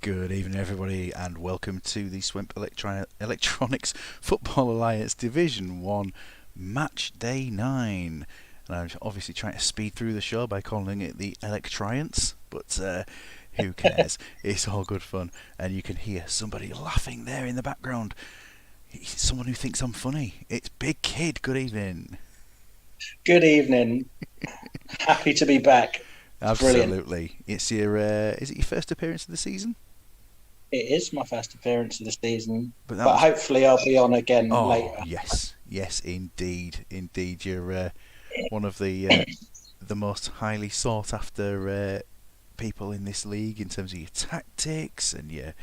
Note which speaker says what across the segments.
Speaker 1: Good evening, everybody, and welcome to the Swemp Electronics Football Alliance Division 1 Match Day 9. And I'm obviously trying to speed through the show by calling it the Electriance, but who cares? It's all good fun, and you can hear somebody laughing there in the background. It's someone who thinks I'm funny. It's Big Kid. Good evening.
Speaker 2: Good evening. Happy to be back. It's brilliant.
Speaker 1: Absolutely. It's your is it your first appearance of the season?
Speaker 2: It is my first appearance of the season,
Speaker 1: But that
Speaker 2: but
Speaker 1: was
Speaker 2: hopefully I'll be on again
Speaker 1: Oh
Speaker 2: later.
Speaker 1: yes, yes indeed, indeed. You're one of the most highly sought after people in this league in terms of your tactics and your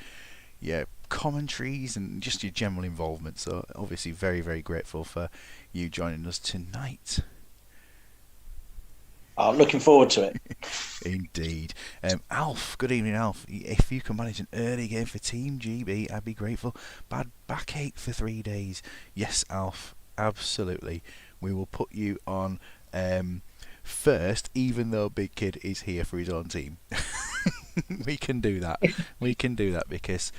Speaker 1: commentaries and just your general involvement. So obviously very very grateful for you joining us tonight.
Speaker 2: I'm looking forward to it.
Speaker 1: Indeed. Alf, good evening, Alf. If you can manage an early game for Team GB, I'd be grateful. Bad backache for 3 days. Yes, Alf, absolutely. We will put you on first, even though Big Kid is here for his own team. We can do that. We can do that because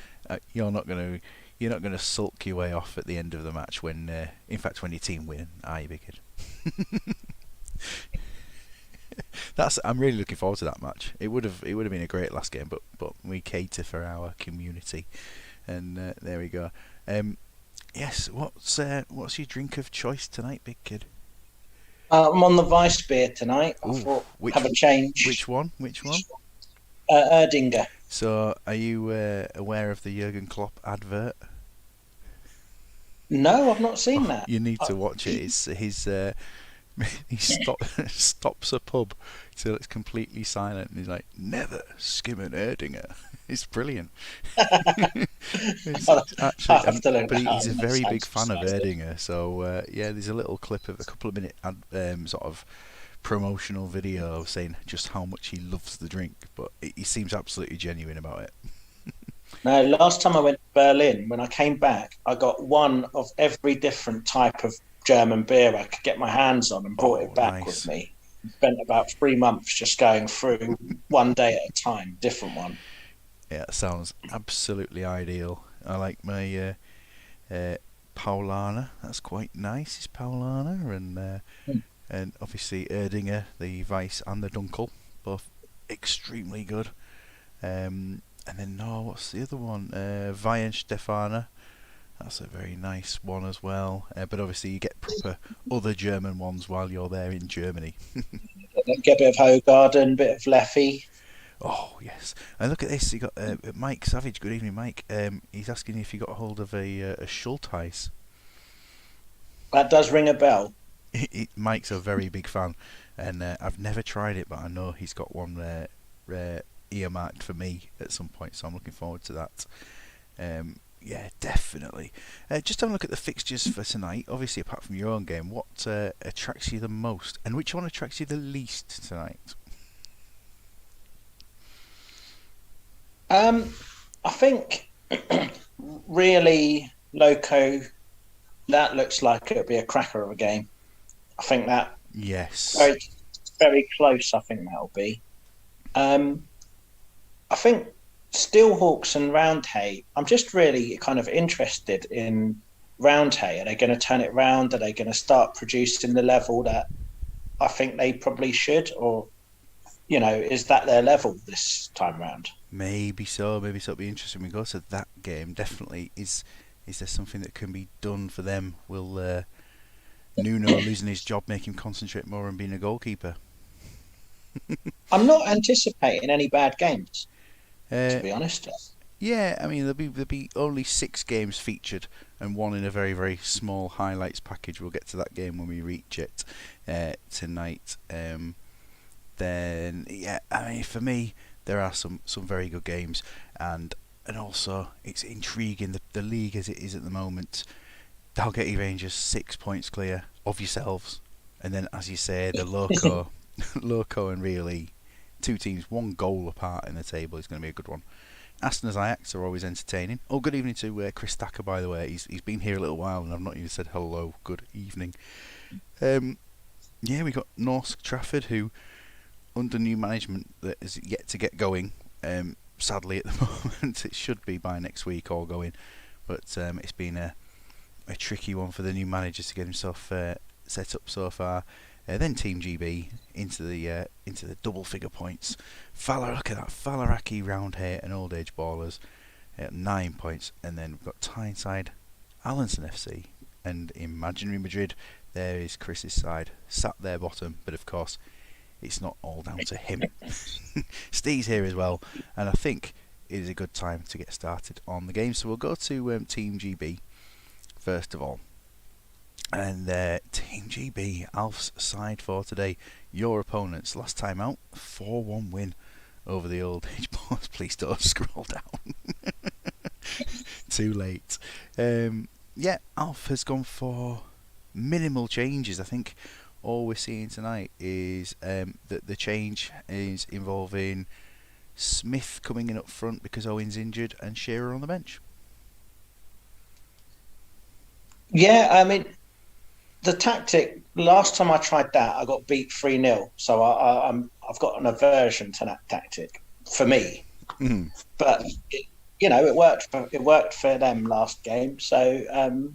Speaker 1: you're not gonna sulk your way off at the end of the match when, in fact, when your team win. Are you, Big Kid? I'm really looking forward to that match. It would have been a great last game, but we cater for our community, and there we go. Yes, what's your drink of choice tonight, Big Kid?
Speaker 2: I'm on the Vice beer tonight. I
Speaker 1: Ooh,
Speaker 2: thought have
Speaker 1: which
Speaker 2: a change.
Speaker 1: which one? Which one?
Speaker 2: Erdinger.
Speaker 1: So, are you aware of the Jurgen Klopp advert?
Speaker 2: No, I've not seen
Speaker 1: Oh,
Speaker 2: that.
Speaker 1: you need
Speaker 2: Uh,
Speaker 1: to watch it. It's his. Stops a pub till it's completely silent, and he's like, "Never skim an Erdinger." It's brilliant. It's
Speaker 2: I'll
Speaker 1: actually,
Speaker 2: have to look
Speaker 1: but
Speaker 2: that up.
Speaker 1: he's a
Speaker 2: That
Speaker 1: very big
Speaker 2: sounds
Speaker 1: fan of
Speaker 2: exciting.
Speaker 1: Erdinger. So yeah, there's a little clip of a couple of minute sort of promotional video saying just how much he loves the drink, but he seems absolutely genuine about it.
Speaker 2: No, last time I went to Berlin, when I came back, I got one of every different type of German beer I could get my hands on and brought it
Speaker 1: Oh,
Speaker 2: back with
Speaker 1: nice.
Speaker 2: me. Spent about 3 months just going through one day at a time, different one.
Speaker 1: Yeah, it sounds absolutely ideal. I like my uh, Paulaner. That's quite nice. It's Paulaner and obviously Erdinger, the Weiss and the Dunkel, both extremely good. And then no, what's the other one? Weihenstephaner. That's a very nice one as well. But obviously you get proper other German ones while you're there in Germany.
Speaker 2: Get a bit of Hogarden, bit of Leffy.
Speaker 1: Oh yes, and look at this. You got Mike Savage. Good evening, Mike. He's asking if you got a hold of a Schulteis.
Speaker 2: That does ring a bell.
Speaker 1: Mike's a very big fan, and I've never tried it, but I know he's got one earmarked for me at some point, so I'm looking forward to that. Yeah, definitely. Just have a look at the fixtures for tonight. Obviously, apart from your own game, what attracts you the most, and which one attracts you the least tonight?
Speaker 2: Um, I think really Loco. That looks like it'll be a cracker of a game. I think that
Speaker 1: Yes.
Speaker 2: very very close. I think that'll be. Um, I think Steelhawks and Roundhay. I'm just really kind of interested in Roundhay. Are they going to turn it round? Are they going to start producing the level that I think they probably should? Or is that their level this time round?
Speaker 1: Maybe so. Maybe so. It'll be interesting. We go to that game. Definitely. Is there something that can be done for them? Will Nuno losing his job make him concentrate more on being a goalkeeper?
Speaker 2: I'm not anticipating any bad games, to
Speaker 1: Uh,
Speaker 2: be honest.
Speaker 1: yeah, I mean there'll be only 6 games featured and one in a very very small highlights package. We'll get to that game when we reach it tonight. Then yeah, I mean for me there are some very good games and also it's intriguing the league as it is at the moment. Dalgety Rangers 6 points clear of yourselves, and then as you say the Loco, Loco and really 2 teams 1 goal apart in the table is going to be a good one. Aston's Ajax are always entertaining. Oh, good evening to Chris Thacker, by the way. He's been here a little while and I've not even said hello. Good evening. Um, yeah, we got Norsk Trafford, who under new management that is yet to get going. sadly at the moment. It should be by next week all going, but it's been a tricky one for the new managers to get himself set up so far. Then Team GB into the double figure points. Look at that, Falaraki, Roundhay and Old Age Ballers at 9 points, and then we've got Tyneside, Allenson FC, and Imaginary Madrid. There is Chris's side, sat there bottom, but of course it's not all down to him. Steve's here as well, and I think it is a good time to get started on the game. So we'll go to Team GB first of all. And Team GB, Alf's side for today. Your opponents, last time out, 4-1 win over the Old Age Boys. Please don't scroll down. Too late. Alf has gone for minimal changes. I think all we're seeing tonight is that the change is involving Smith coming in up front because Owen's injured and Shearer on the bench.
Speaker 2: Yeah, I mean, the tactic, last time I tried that, I got beat 3-0. So I've got an aversion to that tactic for me.
Speaker 1: Mm.
Speaker 2: But, it worked for them last game. So,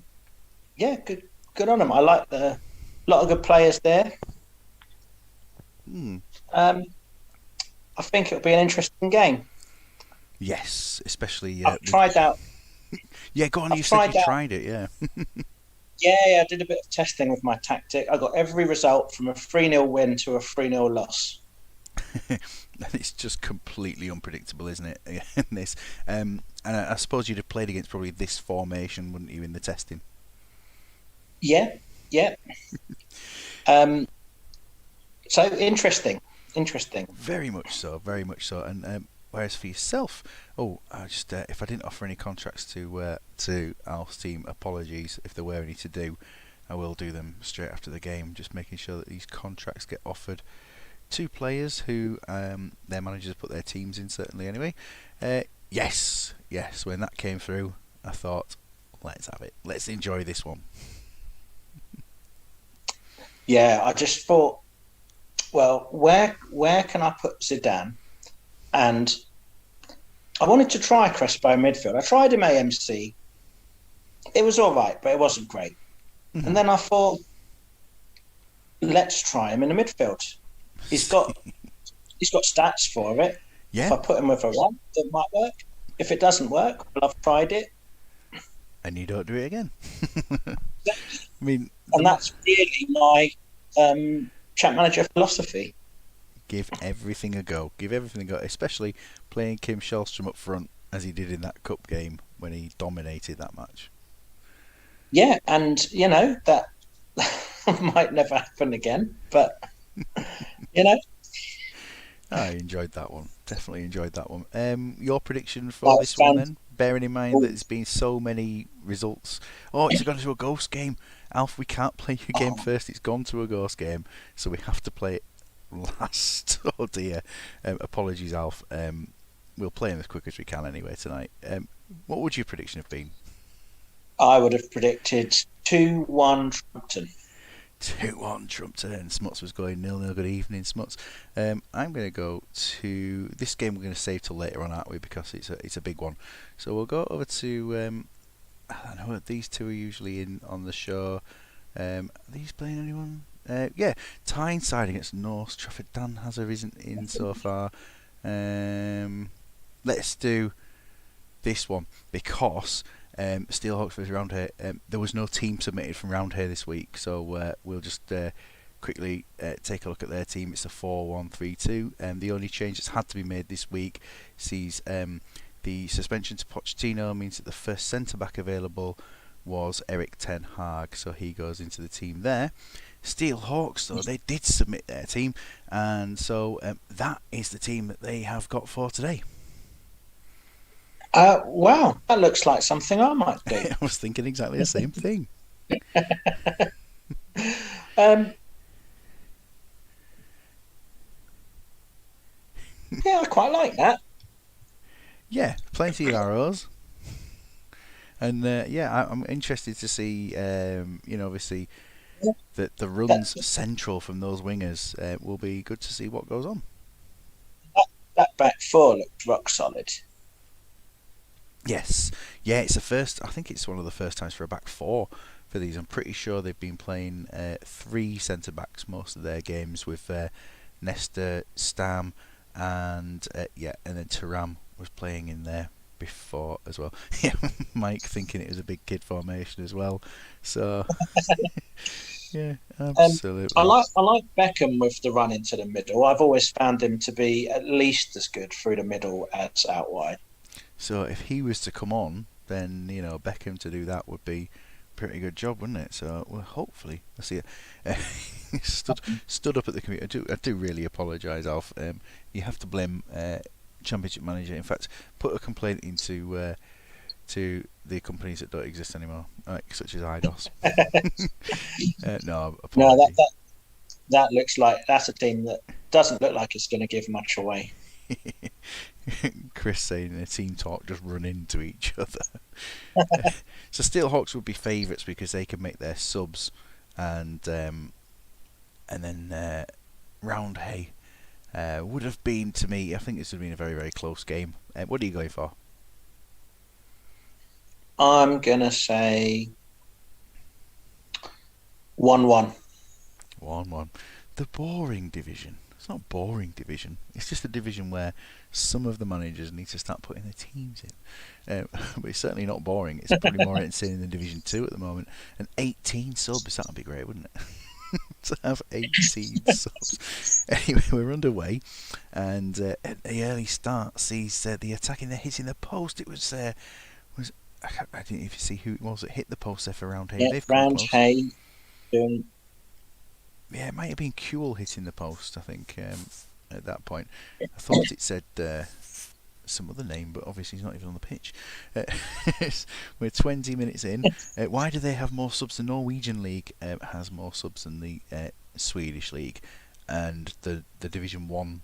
Speaker 2: good on them. I like a lot of good players there.
Speaker 1: Mm.
Speaker 2: I think it'll be an interesting game.
Speaker 1: Yes, especially...
Speaker 2: I've tried out...
Speaker 1: Yeah, go on, you said you tried it, yeah.
Speaker 2: Yeah, I did a bit of testing with my tactic. I got every result from a 3-0 win to a 3-0 loss.
Speaker 1: It's just completely unpredictable, isn't it? In this, and I suppose you'd have played against probably this formation, wouldn't you, in the testing?
Speaker 2: Yeah. So interesting.
Speaker 1: Very much so. And whereas for yourself, I just if I didn't offer any contracts to Alf's team, apologies if there were any to do. I will do them straight after the game, just making sure that these contracts get offered to players who their managers put their teams in, certainly anyway. Yes, when that came through, I thought, let's have it. Let's enjoy this one.
Speaker 2: Yeah, I just thought, well, where can I put Zidane? And I wanted to try Crespo in midfield. I tried him AMC. It was all right, but it wasn't great. Mm-hmm. And then I thought, let's try him in the midfield. He's got stats for it.
Speaker 1: Yeah.
Speaker 2: If I put him with a run, it might work. If it doesn't work, well, I've tried it.
Speaker 1: And you don't do it again. I mean,
Speaker 2: and that's really my champ manager philosophy.
Speaker 1: Give everything a go, especially playing Kim Shellstrom up front as he did in that cup game when he dominated that match.
Speaker 2: Yeah, and that might never happen again, but
Speaker 1: I enjoyed that one. Definitely enjoyed that one. Your prediction for this one then, bearing in mind that there's been so many results. Oh, it's gone to a ghost game. Alf, we can't play your game first. It's gone to a ghost game, so we have to play it last. Oh dear. Apologies, Alf. We'll play them as quick as we can anyway tonight. What would your prediction have been?
Speaker 2: I would have predicted 2-1 Trumpton.
Speaker 1: 2-1 Trumpton. Smuts was going 0-0. Good evening, Smuts. I'm going to go to this game. We're going to save till later on, aren't we? Because it's a big one. So we'll go over to. I don't know. These two are usually in on the show. Are these playing anyone? Yeah, Tyneside against North Trafford. Dan Hazard isn't in so far. Let's do this one because Steelhawks versus Roundhay. There was no team submitted from Roundhay this week, so we'll just quickly take a look at their team. It's a 4-1-3-2. The only change that's had to be made this week sees the suspension to Pochettino means that the first centre back available was Eric Ten Hag, so he goes into the team there. Steelhawks, though, they did submit their team, and so that is the team that they have got for today.
Speaker 2: Wow, that looks like something I might do.
Speaker 1: I was thinking exactly the same thing.
Speaker 2: Yeah, I quite like that.
Speaker 1: Yeah, plenty of arrows. And I'm interested to see, obviously, that the runs central from those wingers will be good to see what goes on.
Speaker 2: that back four looked rock solid.
Speaker 1: Yes, yeah, it's the first. I think it's one of the first times for a back four for these. I'm pretty sure they've been playing three centre backs most of their games with Nesta, Stam, and and then Taram was playing in there before as well. Yeah, Mike thinking it was a big kid formation as well. So yeah,
Speaker 2: Um,
Speaker 1: absolutely.
Speaker 2: I like Beckham with the run into the middle. I've always found him to be at least as good through the middle as out wide.
Speaker 1: So if he was to come on, then Beckham to do that would be a pretty good job, wouldn't it? So well, hopefully, I see it. Stood up at the computer. I do really apologise, Alf. You have to blame Championship Manager. In fact, put a complaint into to the companies that don't exist anymore, like such as IDOS. No
Speaker 2: No,
Speaker 1: apology.
Speaker 2: that looks like that's a team that doesn't look like it's going to give much away.
Speaker 1: Chris saying the team talk just run into each other. So Steelhawks would be favourites because they can make their subs, and then Roundhay would have been, to me, I think this would have been a very, very close game. What are you going for?
Speaker 2: I'm gonna say 1-1.
Speaker 1: 1-1. The boring division. It's not a boring division. It's just a division where some of the managers need to start putting their teams in. But it's certainly not boring. It's probably more entertaining than Division 2 at the moment. And 18 subs, that would be great, wouldn't it? To have 18 subs. Anyway, we're underway, and at the early start sees the attacking, they're hitting the post. It was I didn't even see who it was that hit the post there for Roundhay.
Speaker 2: Yeah,
Speaker 1: They've come
Speaker 2: round
Speaker 1: close.
Speaker 2: hay doing.
Speaker 1: Yeah, it might have been Kuehl hitting the post, I think, at that point. I thought it said some other name, but obviously he's not even on the pitch. Uh, we're 20 minutes in. Why do they have more subs? The Norwegian League has more subs than the Swedish League, and the Division 1,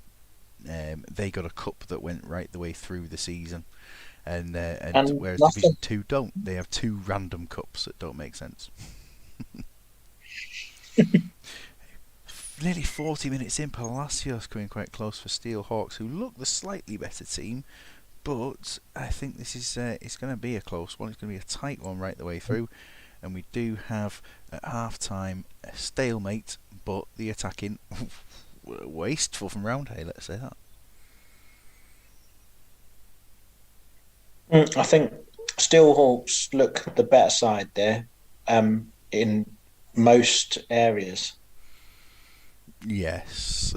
Speaker 1: they got a cup that went right the way through the season. And
Speaker 2: And
Speaker 1: whereas
Speaker 2: nothing.
Speaker 1: Division 2 don't. They have two random cups that don't make sense. Nearly 40 minutes in, Palacios coming quite close for Steelhawks, who look the slightly better team, but I think this is it's going to be a close one. It's going to be a tight one right the way through, and we do have at half time a stalemate, but the attacking wasteful from Roundhay, let's say that.
Speaker 2: I think Steelhawks look the better side there, in most areas.
Speaker 1: Yes.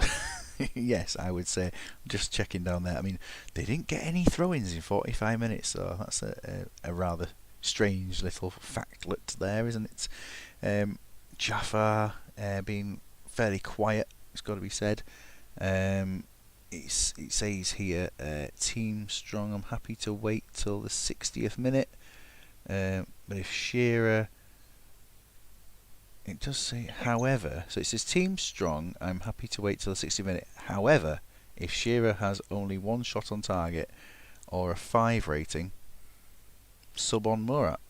Speaker 1: Yes, I would say. Just checking down there. I mean, they didn't get any throw-ins in 45 minutes, so that's a rather strange little factlet there, isn't it? Jaffa being fairly quiet, it's got to be said. It says here, team strong. I'm happy to wait till the 60th minute. But if Shearer, it does say, however, so it says team strong. I'm happy to wait till the 60th minute. However, if Shearer has only one shot on target or a 5 rating, sub on Murat.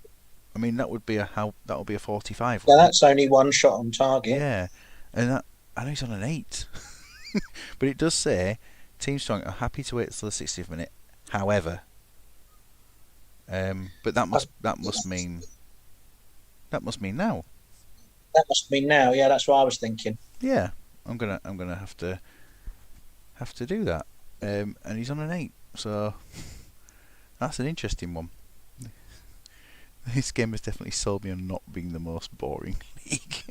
Speaker 1: I mean, that would be a 45,
Speaker 2: Yeah,
Speaker 1: wouldn't it?
Speaker 2: that's only one shot on target.
Speaker 1: Yeah, and I know he's on an 8. But it does say team strong are happy to wait till the 60th minute. However, but that must mean now.
Speaker 2: That must be now. Yeah, that's what I was thinking.
Speaker 1: Yeah, I'm gonna have to do that. And he's on an 8, so that's an interesting one. This game has definitely sold me on not being the most boring league.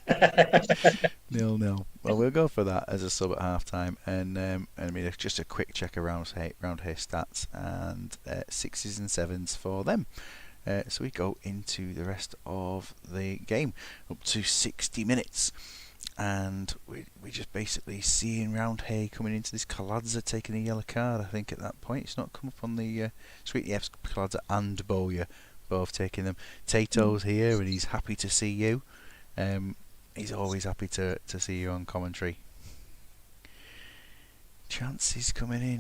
Speaker 1: 0-0. Well, we'll go for that as a sub at half time, and I mean just a quick check around here stats, and 6s and 7s for them. So we go into the rest of the game up to 60 minutes, and we just basically seeing Roundhay coming into this. Kaladza taking a yellow card, I think, at that point. It's not come up on the Sweet. Yes, Kaladza and Bowyer both taking them. Tato's here, and he's happy to see you. He's always happy to see you on commentary. Chances coming in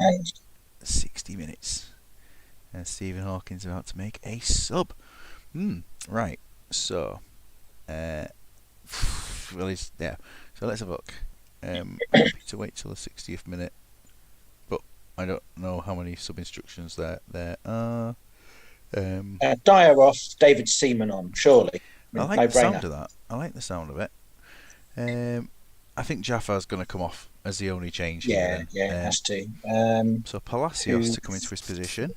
Speaker 1: 60 minutes. And Stephen Hawkins about to make a sub. Right. So, well, yeah. So let's have a look. Happy to wait till the 60th minute, but I don't know how many sub instructions there are.
Speaker 2: Dyer off, David Seaman on, surely. I
Speaker 1: I
Speaker 2: mean,
Speaker 1: like
Speaker 2: no
Speaker 1: the sound
Speaker 2: brainer.
Speaker 1: of that. I like the sound of it. I think Jaffar's going to come off as the only change here
Speaker 2: Yeah,
Speaker 1: then.
Speaker 2: yeah, it has to.
Speaker 1: So Palacios
Speaker 2: Who?
Speaker 1: to come into his position,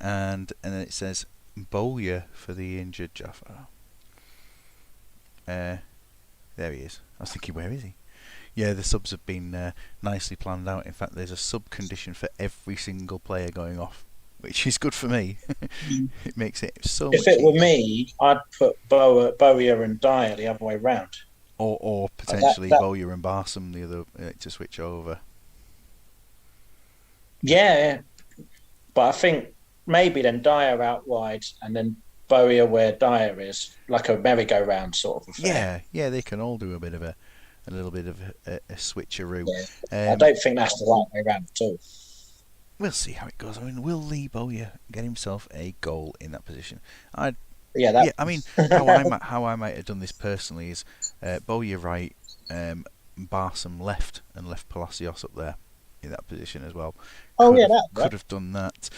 Speaker 1: and then it says Bowyer for the injured Jaffa. There he is. I was thinking, where is he? Yeah, the subs have been nicely planned out. In fact, there's a sub condition for every single player going off, which is good for me. It makes it so
Speaker 2: If
Speaker 1: much
Speaker 2: it were
Speaker 1: easier.
Speaker 2: me, I'd put Bowyer and Dyer the other way round.
Speaker 1: Or
Speaker 2: That
Speaker 1: potentially
Speaker 2: that
Speaker 1: Bowyer and Barsom the other to switch over.
Speaker 2: yeah, but I think maybe then Dyer out wide and then Bowyer where Dyer is, like a merry-go-round sort of affair.
Speaker 1: Yeah, they can all do a little bit of a switcheroo.
Speaker 2: Yeah, I
Speaker 1: Um,
Speaker 2: don't think that's the right way round at all.
Speaker 1: we'll see how it goes. I mean, will Lee Bowyer get himself a goal in that position? I
Speaker 2: But yeah, that
Speaker 1: Yeah, I mean, how I might have done this personally is Bowyer right, Barsom left, and left Palacios up there in that position as well.
Speaker 2: oh yeah, that
Speaker 1: Could
Speaker 2: right.
Speaker 1: have done that.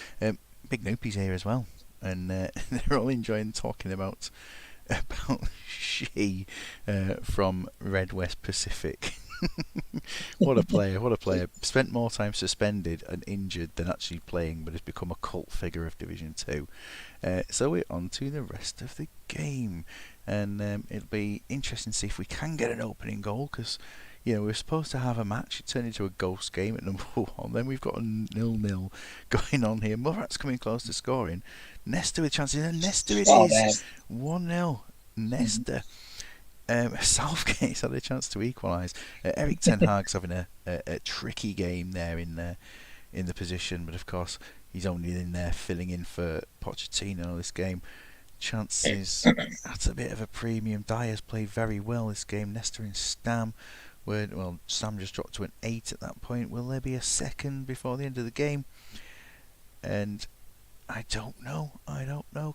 Speaker 1: Big Noopy's here as well, and they're all enjoying talking about she from Red West Pacific. What a player! What a player! Spent more time suspended and injured than actually playing, but has become a cult figure of Division Two. So we're on to the rest of the game, and it'll be interesting to see if we can get an opening goal because we're supposed to have a match. It turned into a ghost game at number 1. Then we've got a 0-0 going on here. Murat's coming close to scoring. Nesta with chances, and Nesta it
Speaker 2: Oh,
Speaker 1: is.
Speaker 2: there.
Speaker 1: 1-0. Nesta. Southgate's had a chance to equalise. Eric Ten Hag's having a tricky game there in the position, but of course he's only in there filling in for Pochettino this game. Chances, that's a bit of a premium. Dyer's played very well this game. Nesta and Stam Stam just dropped to an 8 at that point. Will there be a second before the end of the game? And I don't know.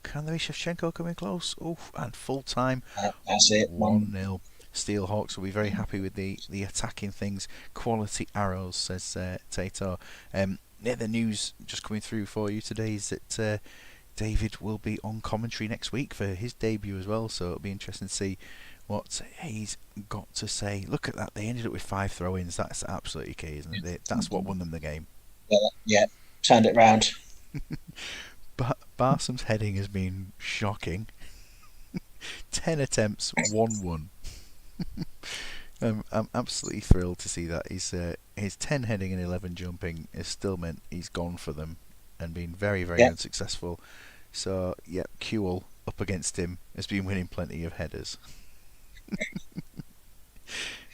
Speaker 1: Can there be Shevchenko coming close? Oof, and full time.
Speaker 2: That's it.
Speaker 1: 1-0. Steelhawks will be very happy with the attacking things. Quality arrows, says Tato. The news just coming through for you today is that David will be on commentary next week for his debut as well, so it'll be interesting to see what he's got to say. Look at that, they ended up with 5 throw-ins. That's absolutely key, isn't it? That's what won them the game.
Speaker 2: Yeah, turned it round.
Speaker 1: But Barsum's heading has been shocking. 10 attempts, 1-1. I'm absolutely thrilled to see that. His 10 heading and 11 jumping has still meant he's gone for them and been very, very unsuccessful. So, Kewell up against him has been winning plenty of headers.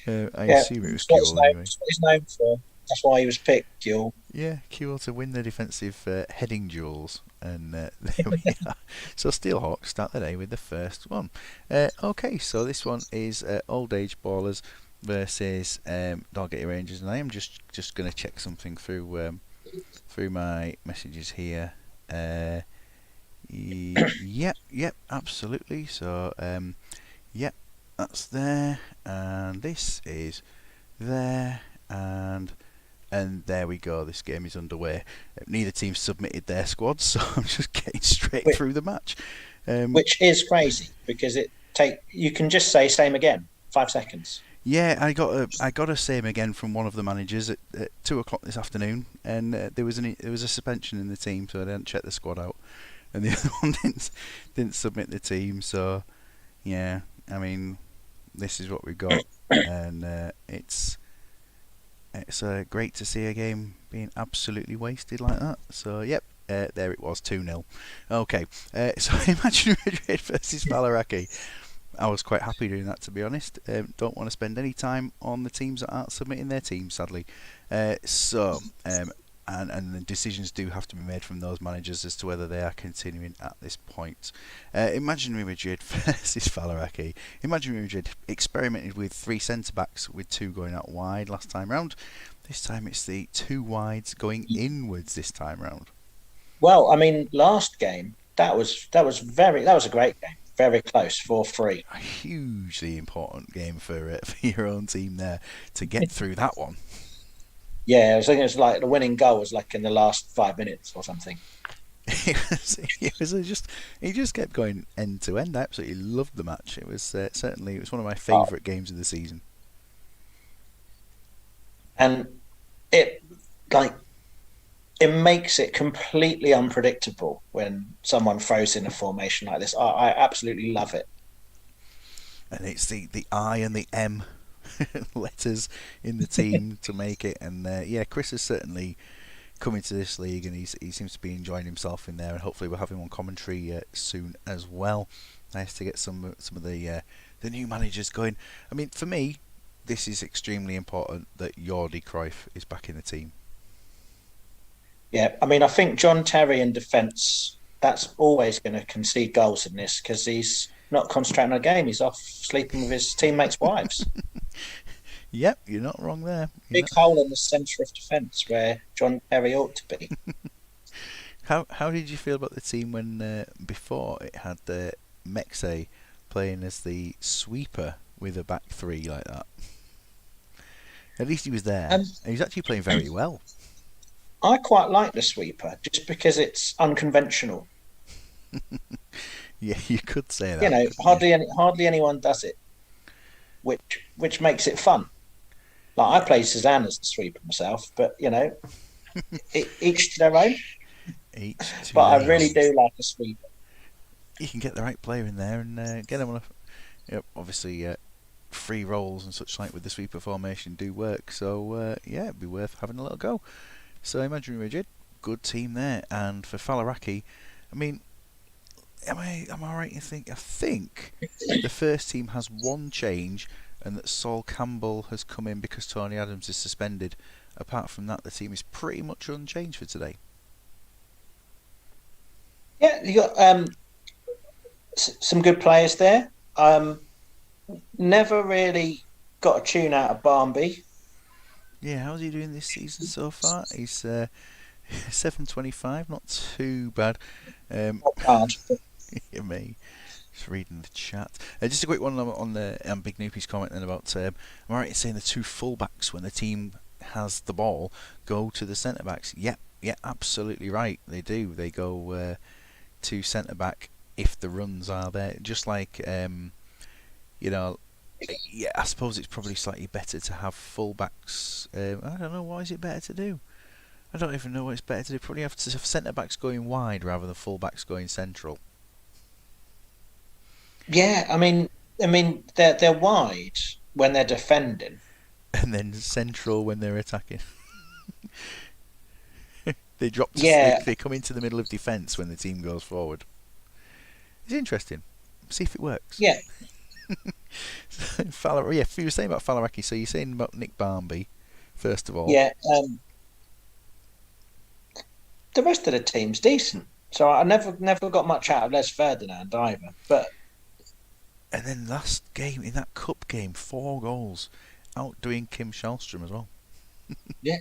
Speaker 1: I assume it was Kewell anyway.
Speaker 2: That's what he's known for. That's why he was picked, Kewell.
Speaker 1: Yeah, Kewell to win the defensive heading duels, and there we are. So Steelhawks start the day with the first one. Okay, so this one is Old Age Ballers versus Dalgety Rangers, and I am just going to check something through my messages here. Yep, absolutely. So that's there, and this is there, and there we go. This game is underway. Neither team submitted their squads, so I'm just getting straight through the match.
Speaker 2: Which is crazy because you can just say same again. 5 seconds.
Speaker 1: Yeah, I got a same again from one of the managers at 2:00 this afternoon, and there was a suspension in the team, so I didn't check the squad out, and the other one didn't submit the team. So yeah, I mean, this is what we got, and it's great to see a game being absolutely wasted like that. So yep, there it was, 2-0. Okay, so Imagine Madrid versus Falaraki. I was quite happy doing that, to be honest. Don't want to spend any time on the teams that aren't submitting their teams, sadly. And the decisions do have to be made from those managers as to whether they are continuing at this point. Imaginary Madrid versus Falaraki. Imaginary Madrid experimented with 3 centre-backs with 2 going out wide last time round. This time it's the 2 wides going inwards this time round.
Speaker 2: Well, I mean, last game that was a great game. very close, 4-3.
Speaker 1: A hugely important game for your own team there to get through that one.
Speaker 2: Yeah, I was thinking it was like the winning goal was like in the last 5 minutes or something.
Speaker 1: He just kept going end to end. I absolutely loved the match. It was certainly it was one of my
Speaker 2: Oh,
Speaker 1: favourite games of the season.
Speaker 2: and it like it makes it completely unpredictable when someone throws in a formation like this. I absolutely love it.
Speaker 1: And it's the I and the M letters in the team to make it. And yeah, Chris has certainly come into this league, and he seems to be enjoying himself in there. And hopefully we'll have him on commentary soon as well. Nice to get some of the new managers going. I mean, for me, this is extremely important that Jordi Cruyff is back in the team.
Speaker 2: Yeah, I mean, I think John Terry in defence, that's always going to concede goals in this because he's not concentrating on a game. He's off sleeping with his teammates' wives.
Speaker 1: Yep, you're not wrong there.
Speaker 2: Big hole in the centre of defence where John Terry ought to be.
Speaker 1: How did you feel about the team when before it had Matchday playing as the sweeper with a back three like that? At least he was there,
Speaker 2: Um,
Speaker 1: and he's actually playing very well.
Speaker 2: I quite like the sweeper just because it's unconventional.
Speaker 1: Yeah, you could say
Speaker 2: You
Speaker 1: that,
Speaker 2: know,
Speaker 1: couldn't you?
Speaker 2: hardly anyone does it, which makes it fun. Like I
Speaker 1: Yeah,
Speaker 2: play Suzanne as the sweeper myself, but you know, each to their own.
Speaker 1: each
Speaker 2: But
Speaker 1: to
Speaker 2: I
Speaker 1: their
Speaker 2: really
Speaker 1: own.
Speaker 2: do like a sweeper.
Speaker 1: You can get the right player in there and get him on a. Yep, obviously, free rolls and such like with the sweeper formation do work. So yeah, it'd be worth having a little go. So Imaginary Rigid, good team there, and for Falaraki, I mean, am I right in think? I think the first team has one change, and that Saul Campbell has come in because Tony Adams is suspended. Apart from that, the team is pretty much unchanged for today.
Speaker 2: Yeah, you got some good players there. Never really got a tune out of Barnby.
Speaker 1: Yeah, how's he doing this season so far? He's 725, not too bad. Um,
Speaker 2: Not bad.
Speaker 1: yeah, me. Just reading the chat. Just a quick one on the Big Noopy's comment then about. Am I right in saying the two fullbacks when the team has the ball go to the centre backs? Yeah, yeah, absolutely right. They do. They go to centre back if the runs are there. Just like you know. Yeah, I suppose it's probably slightly better to have fullbacks. I don't know. What is it better to do? I don't even know what it's better to do. Probably have to have centre backs going wide rather than full backs going central.
Speaker 2: Yeah, I mean they're wide when they're defending.
Speaker 1: And then central when they're attacking. They drop to
Speaker 2: Yeah,
Speaker 1: they come into the middle of defence when the team goes forward. It's interesting. See if it works.
Speaker 2: yeah,
Speaker 1: Yeah, you were saying about Falaraki. So you're saying about Nick Barmby, first of all,
Speaker 2: yeah. The rest of the team's decent. So I never got much out of Les Ferdinand either. But
Speaker 1: and then last game in that cup game, 4 goals, outdoing Kim Shellstrom as well.
Speaker 2: yeah,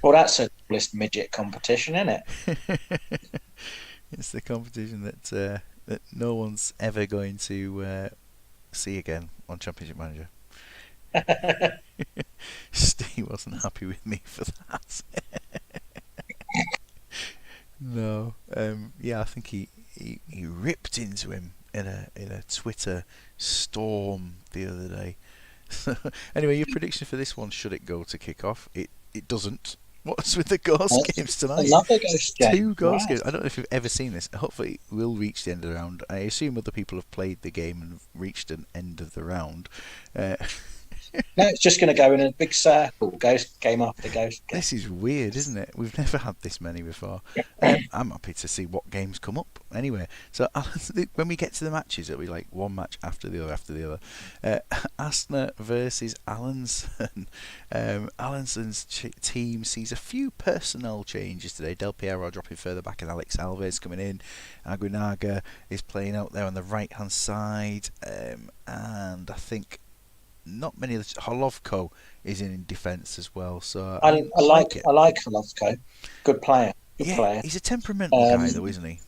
Speaker 2: well, that's a list midget competition, isn't
Speaker 1: It's the competition that no one's ever going to see again on Championship Manager.
Speaker 2: it?
Speaker 1: Steve wasn't happy with me for that. No, yeah, I think he ripped into him in a Twitter storm the other day. Anyway, your prediction for this one, should it go to kick off? It doesn't. What's with the ghost games tonight?
Speaker 2: Another ghost game.
Speaker 1: Two ghost
Speaker 2: Wow.
Speaker 1: games. I don't know if you've ever seen this. Hopefully, we'll reach the end of the round. I assume other people have played the game and reached an end of the round. Uh,
Speaker 2: No, it's just going to go in a big circle. Ghost game after ghost game.
Speaker 1: This is weird, isn't it? We've never had this many before. I'm happy to see what games come up. Anyway, so when we get to the matches, it'll be like one match after the other after the other. Asner versus Allenson. Allenson's team sees a few personnel changes today. Del Piero dropping further back and Alex Alves coming in. Aguinaga is playing out there on the right hand side. And I think not many of the Holovko is in defence as well, so I like it.
Speaker 2: I like Golovko. Good player. Good
Speaker 1: Yeah,
Speaker 2: player.
Speaker 1: he's a temperamental guy
Speaker 2: Um,
Speaker 1: though, isn't he?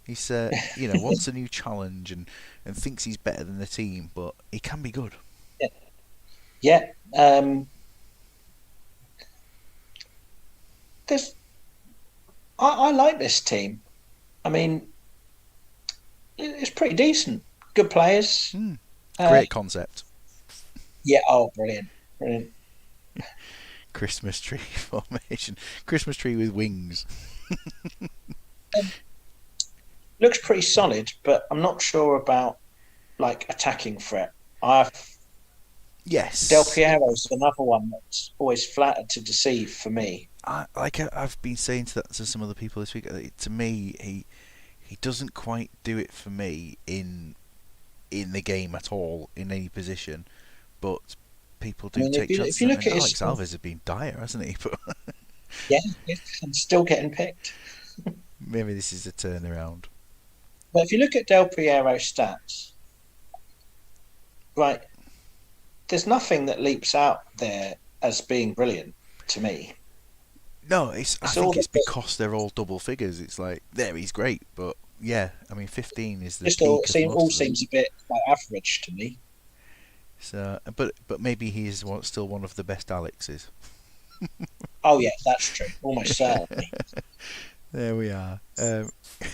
Speaker 1: He's wants a new challenge and thinks he's better than the team, but he can be good.
Speaker 2: Yeah. Yeah. There's I like this team. I mean, it's pretty decent. Good players.
Speaker 1: Mm.
Speaker 2: Uh,
Speaker 1: Great concept.
Speaker 2: yeah. Oh, brilliant. Brilliant.
Speaker 1: Christmas tree formation. Christmas tree with wings.
Speaker 2: Um, looks pretty solid, but I'm not sure about like attacking threat. I've Del
Speaker 1: Yes.
Speaker 2: Piero's another one that's always flattered to deceive for me.
Speaker 1: I've been saying to some other people this week. To me, he doesn't quite do it for me in the game at all in any position. But people
Speaker 2: I
Speaker 1: do
Speaker 2: mean,
Speaker 1: take
Speaker 2: if
Speaker 1: chances.
Speaker 2: you
Speaker 1: I
Speaker 2: look
Speaker 1: mean,
Speaker 2: at his
Speaker 1: Alex
Speaker 2: stuff,
Speaker 1: Alves has been dire, hasn't he? But
Speaker 2: yeah, yeah, and still getting picked.
Speaker 1: maybe this is a turnaround.
Speaker 2: But if you look at Del Piero's stats, right, there's nothing that leaps out there as being brilliant to me.
Speaker 1: No, I
Speaker 2: It's all
Speaker 1: think
Speaker 2: that
Speaker 1: it's because they're all double figures. It's like there he's great, but yeah, I mean 15 is the
Speaker 2: just all
Speaker 1: peak of
Speaker 2: seem all
Speaker 1: most of them.
Speaker 2: seems a bit like average to me.
Speaker 1: So, but maybe he's still one of the best Alexes.
Speaker 2: Oh yeah, that's true. Almost certainly.
Speaker 1: There we are.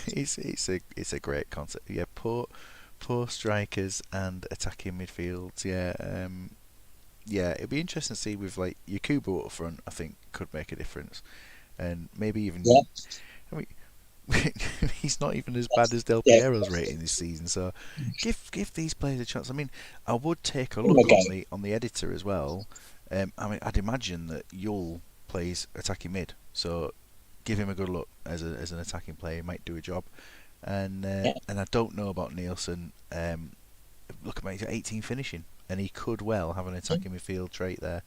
Speaker 1: It's a great concept. Yeah, poor strikers and attacking midfields. Yeah, yeah. It'd be interesting to see with like Yakubu up front. I think could make a difference, and maybe even.
Speaker 2: Yeah,
Speaker 1: I mean, he's not even as bad
Speaker 2: that's,
Speaker 1: as Del
Speaker 2: yeah.
Speaker 1: Piero's rating this season. So give these players a chance. I mean, I would take a
Speaker 2: Give him a
Speaker 1: look
Speaker 2: go.
Speaker 1: on the editor as well. I mean, I'd imagine that Yule plays attacking mid, so give him a good look as an attacking player. He might do a job.
Speaker 2: Yeah.
Speaker 1: And I don't know about Nielsen. Look at him, he's at 18 finishing, and he could well have an attacking midfield trait there.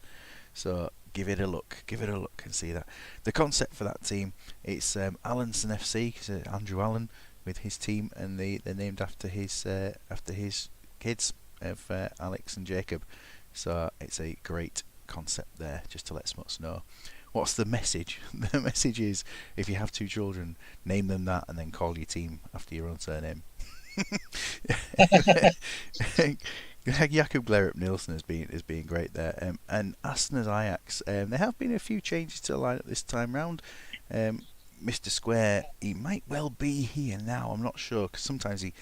Speaker 1: So give it a look. Give it a look and see that. The concept for that team, it's Allenson FC, cause, Andrew Allen with his team, and they're named after his kids of Alex and Jacob. So it's a great concept there, just to let Smuts know. What's the message? The message is, if you have two children, name them that and then call your team after your own surname. Jakub Blerup Nielsen has been great there, and Aston's Ajax. There have been a few changes to the lineup this time round. Mr. Square, he might well be here now. I'm not sure because sometimes he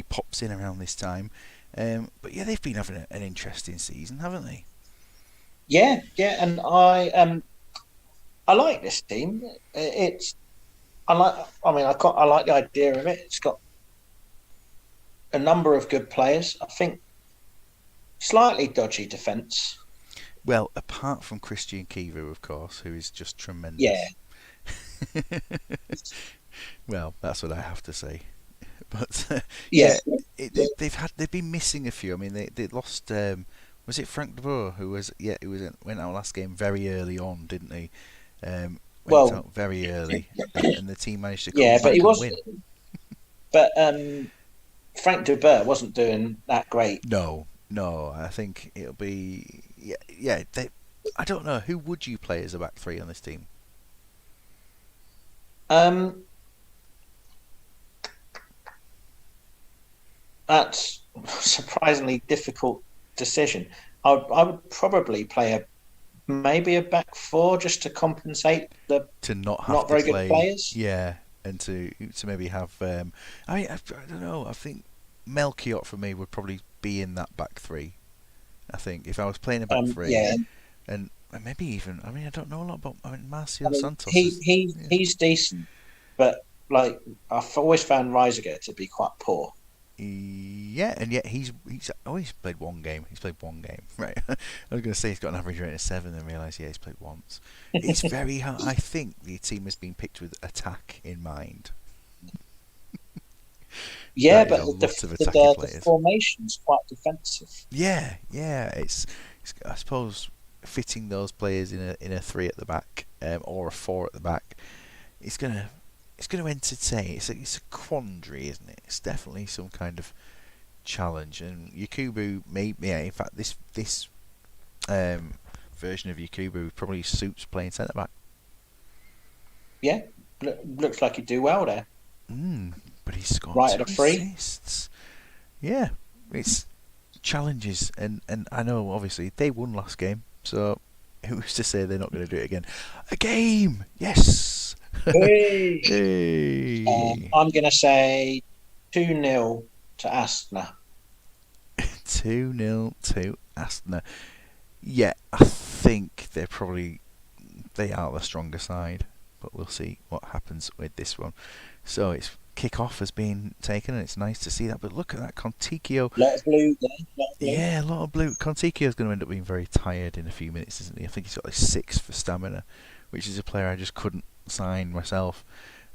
Speaker 1: pops in around this time. But yeah, they've been having an interesting season, haven't they?
Speaker 2: Yeah, yeah, and I like this team. It's I like. I mean, I like the idea of it. It's got a number of good players. I think slightly dodgy defence.
Speaker 1: Well, apart from Christian Kivu, of course, who is just
Speaker 2: Yeah,
Speaker 1: tremendous. Well, that's what I have to say. But
Speaker 2: yeah.
Speaker 1: yeah, they've been missing a few. I mean, they lost. Was it Frank de Boer who was? Yeah, went out last game very early on, didn't he? Went
Speaker 2: Well,
Speaker 1: out very early, and the team managed to come
Speaker 2: yeah, but he
Speaker 1: back and
Speaker 2: was.
Speaker 1: win.
Speaker 2: But Frank de Boer wasn't doing that great.
Speaker 1: No, no, I think it'll be yeah, yeah. I don't know who would you play as a back three on this team.
Speaker 2: Um, that's a surprisingly difficult decision. I would probably play maybe a back four just to compensate the
Speaker 1: To not have
Speaker 2: not
Speaker 1: to
Speaker 2: very good
Speaker 1: play,
Speaker 2: players.
Speaker 1: yeah, and to maybe have. I mean, I don't know. I think Melchiot for me would probably be in that back three. I think if I was playing a back three,
Speaker 2: Yeah,
Speaker 1: and maybe even. I mean, I don't know a lot about. I mean,
Speaker 2: I
Speaker 1: Marcio
Speaker 2: mean
Speaker 1: Santos is. Yeah.
Speaker 2: he's decent, but like I've always found Reisiger to be quite poor.
Speaker 1: Yeah, and yet he's always played one game. He's played one game, right? I was going to say he's got an average rating of 7, and realise yeah he's played once. It's very hard. I think the team has been picked with attack in mind.
Speaker 2: Yeah,
Speaker 1: That is
Speaker 2: but
Speaker 1: a lot of attacking
Speaker 2: the
Speaker 1: players.
Speaker 2: formation's quite defensive.
Speaker 1: Yeah, yeah. It's I suppose fitting those players in a 3 at the back, or a 4 at the back. It's gonna entertain. It's a quandary, isn't it? It's definitely some kind of challenge. And Yakubu, maybe yeah. In fact, this version of Yakubu probably suits playing centre back.
Speaker 2: Yeah, looks like he'd do well there.
Speaker 1: Mm, but he's scored
Speaker 2: right at
Speaker 1: two
Speaker 2: a free.
Speaker 1: assists. Yeah, it's challenges, and I know obviously they won last game, so who's to say they're not going to do it again? A game, yes.
Speaker 2: Hey.
Speaker 1: Hey,
Speaker 2: I'm going to say 2-0 to Astana.
Speaker 1: 2-0 to Astana. Yeah, I think they are the stronger side, but we'll see what happens with this one. So it's kick-off has been taken, and it's nice to see that. But look at that, Conticchio.
Speaker 2: Lot of blue there, lot of blue.
Speaker 1: Yeah, a lot of blue. Conticchio's going to end up being very tired in a few minutes, isn't he? I think he's got like 6 for stamina, which is a player I just couldn't sign myself.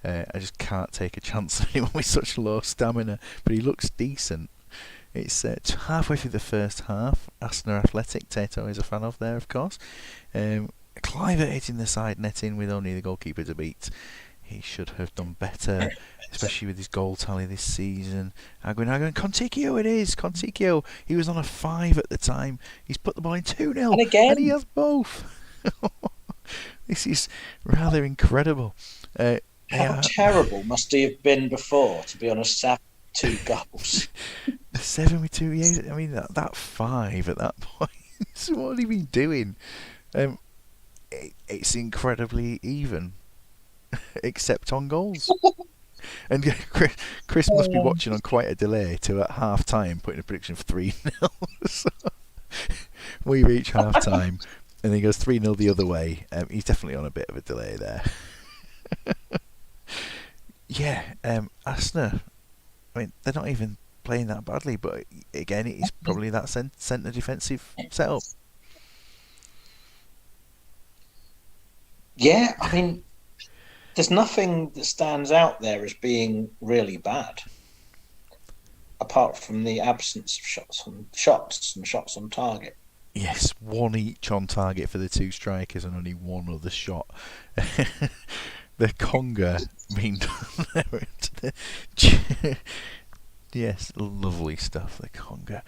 Speaker 1: I just can't take a chance on anyone with such low stamina, but he looks decent. It's halfway through the first half. Aston Athletic, Tato is a fan of there, of course. Cliver hitting the side netting with only the goalkeeper to beat. He should have done better, especially with his goal tally this season. Aguinaga and Conticchio it is. Conticchio, he was on a 5 at the time. He's put the ball in 2-0,
Speaker 2: And
Speaker 1: and he
Speaker 2: again,
Speaker 1: has both. This is rather incredible.
Speaker 2: how terrible must he have been before to be on a 7-2 goals?
Speaker 1: 7 with 2 years. I mean, that 5 at that point. What have he been doing? It's incredibly even, except on goals. And Chris must be watching on quite a delay to at half time putting a prediction of 3-0. So we reach half time and he goes 3-0 the other way. He's definitely on a bit of a delay there. Yeah, Asner, I mean, they're not even playing that badly, but again, it is probably that centre defensive setup.
Speaker 2: Yeah, I mean, there's nothing that stands out there as being really bad, apart from the absence of shots on target.
Speaker 1: Yes, 1 each on target for the 2 strikers and only 1 other shot. The conga being done. Yes, lovely stuff. The conga.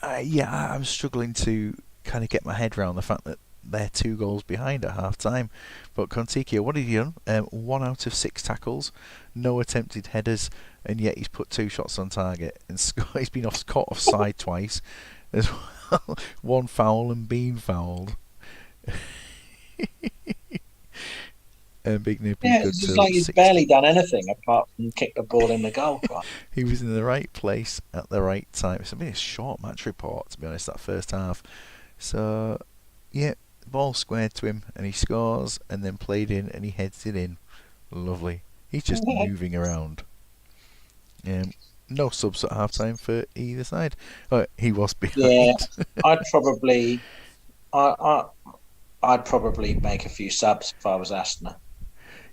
Speaker 1: I'm struggling to kind of get my head around the fact that they're 2 goals behind at half time. But Conticchio, what have he done? 1 out of 6 tackles, no attempted headers, and yet he's put 2 shots on target and he's been caught offside twice as well. 1 foul and been fouled. And Big Nippy's
Speaker 2: Yeah,
Speaker 1: good
Speaker 2: it's just
Speaker 1: till
Speaker 2: like he's
Speaker 1: 60.
Speaker 2: barely done anything apart from kick the ball in the goal.
Speaker 1: He was in the right place at the right time. It's been a short match report, to be honest, that first half. So, yeah, the ball squared to him and he scores and then played in and he heads it in. Lovely. He's just moving around. No subs at half time for either side. Oh, he was behind.
Speaker 2: Yeah, I'd probably, I, I'd probably make a few subs if I was Aston.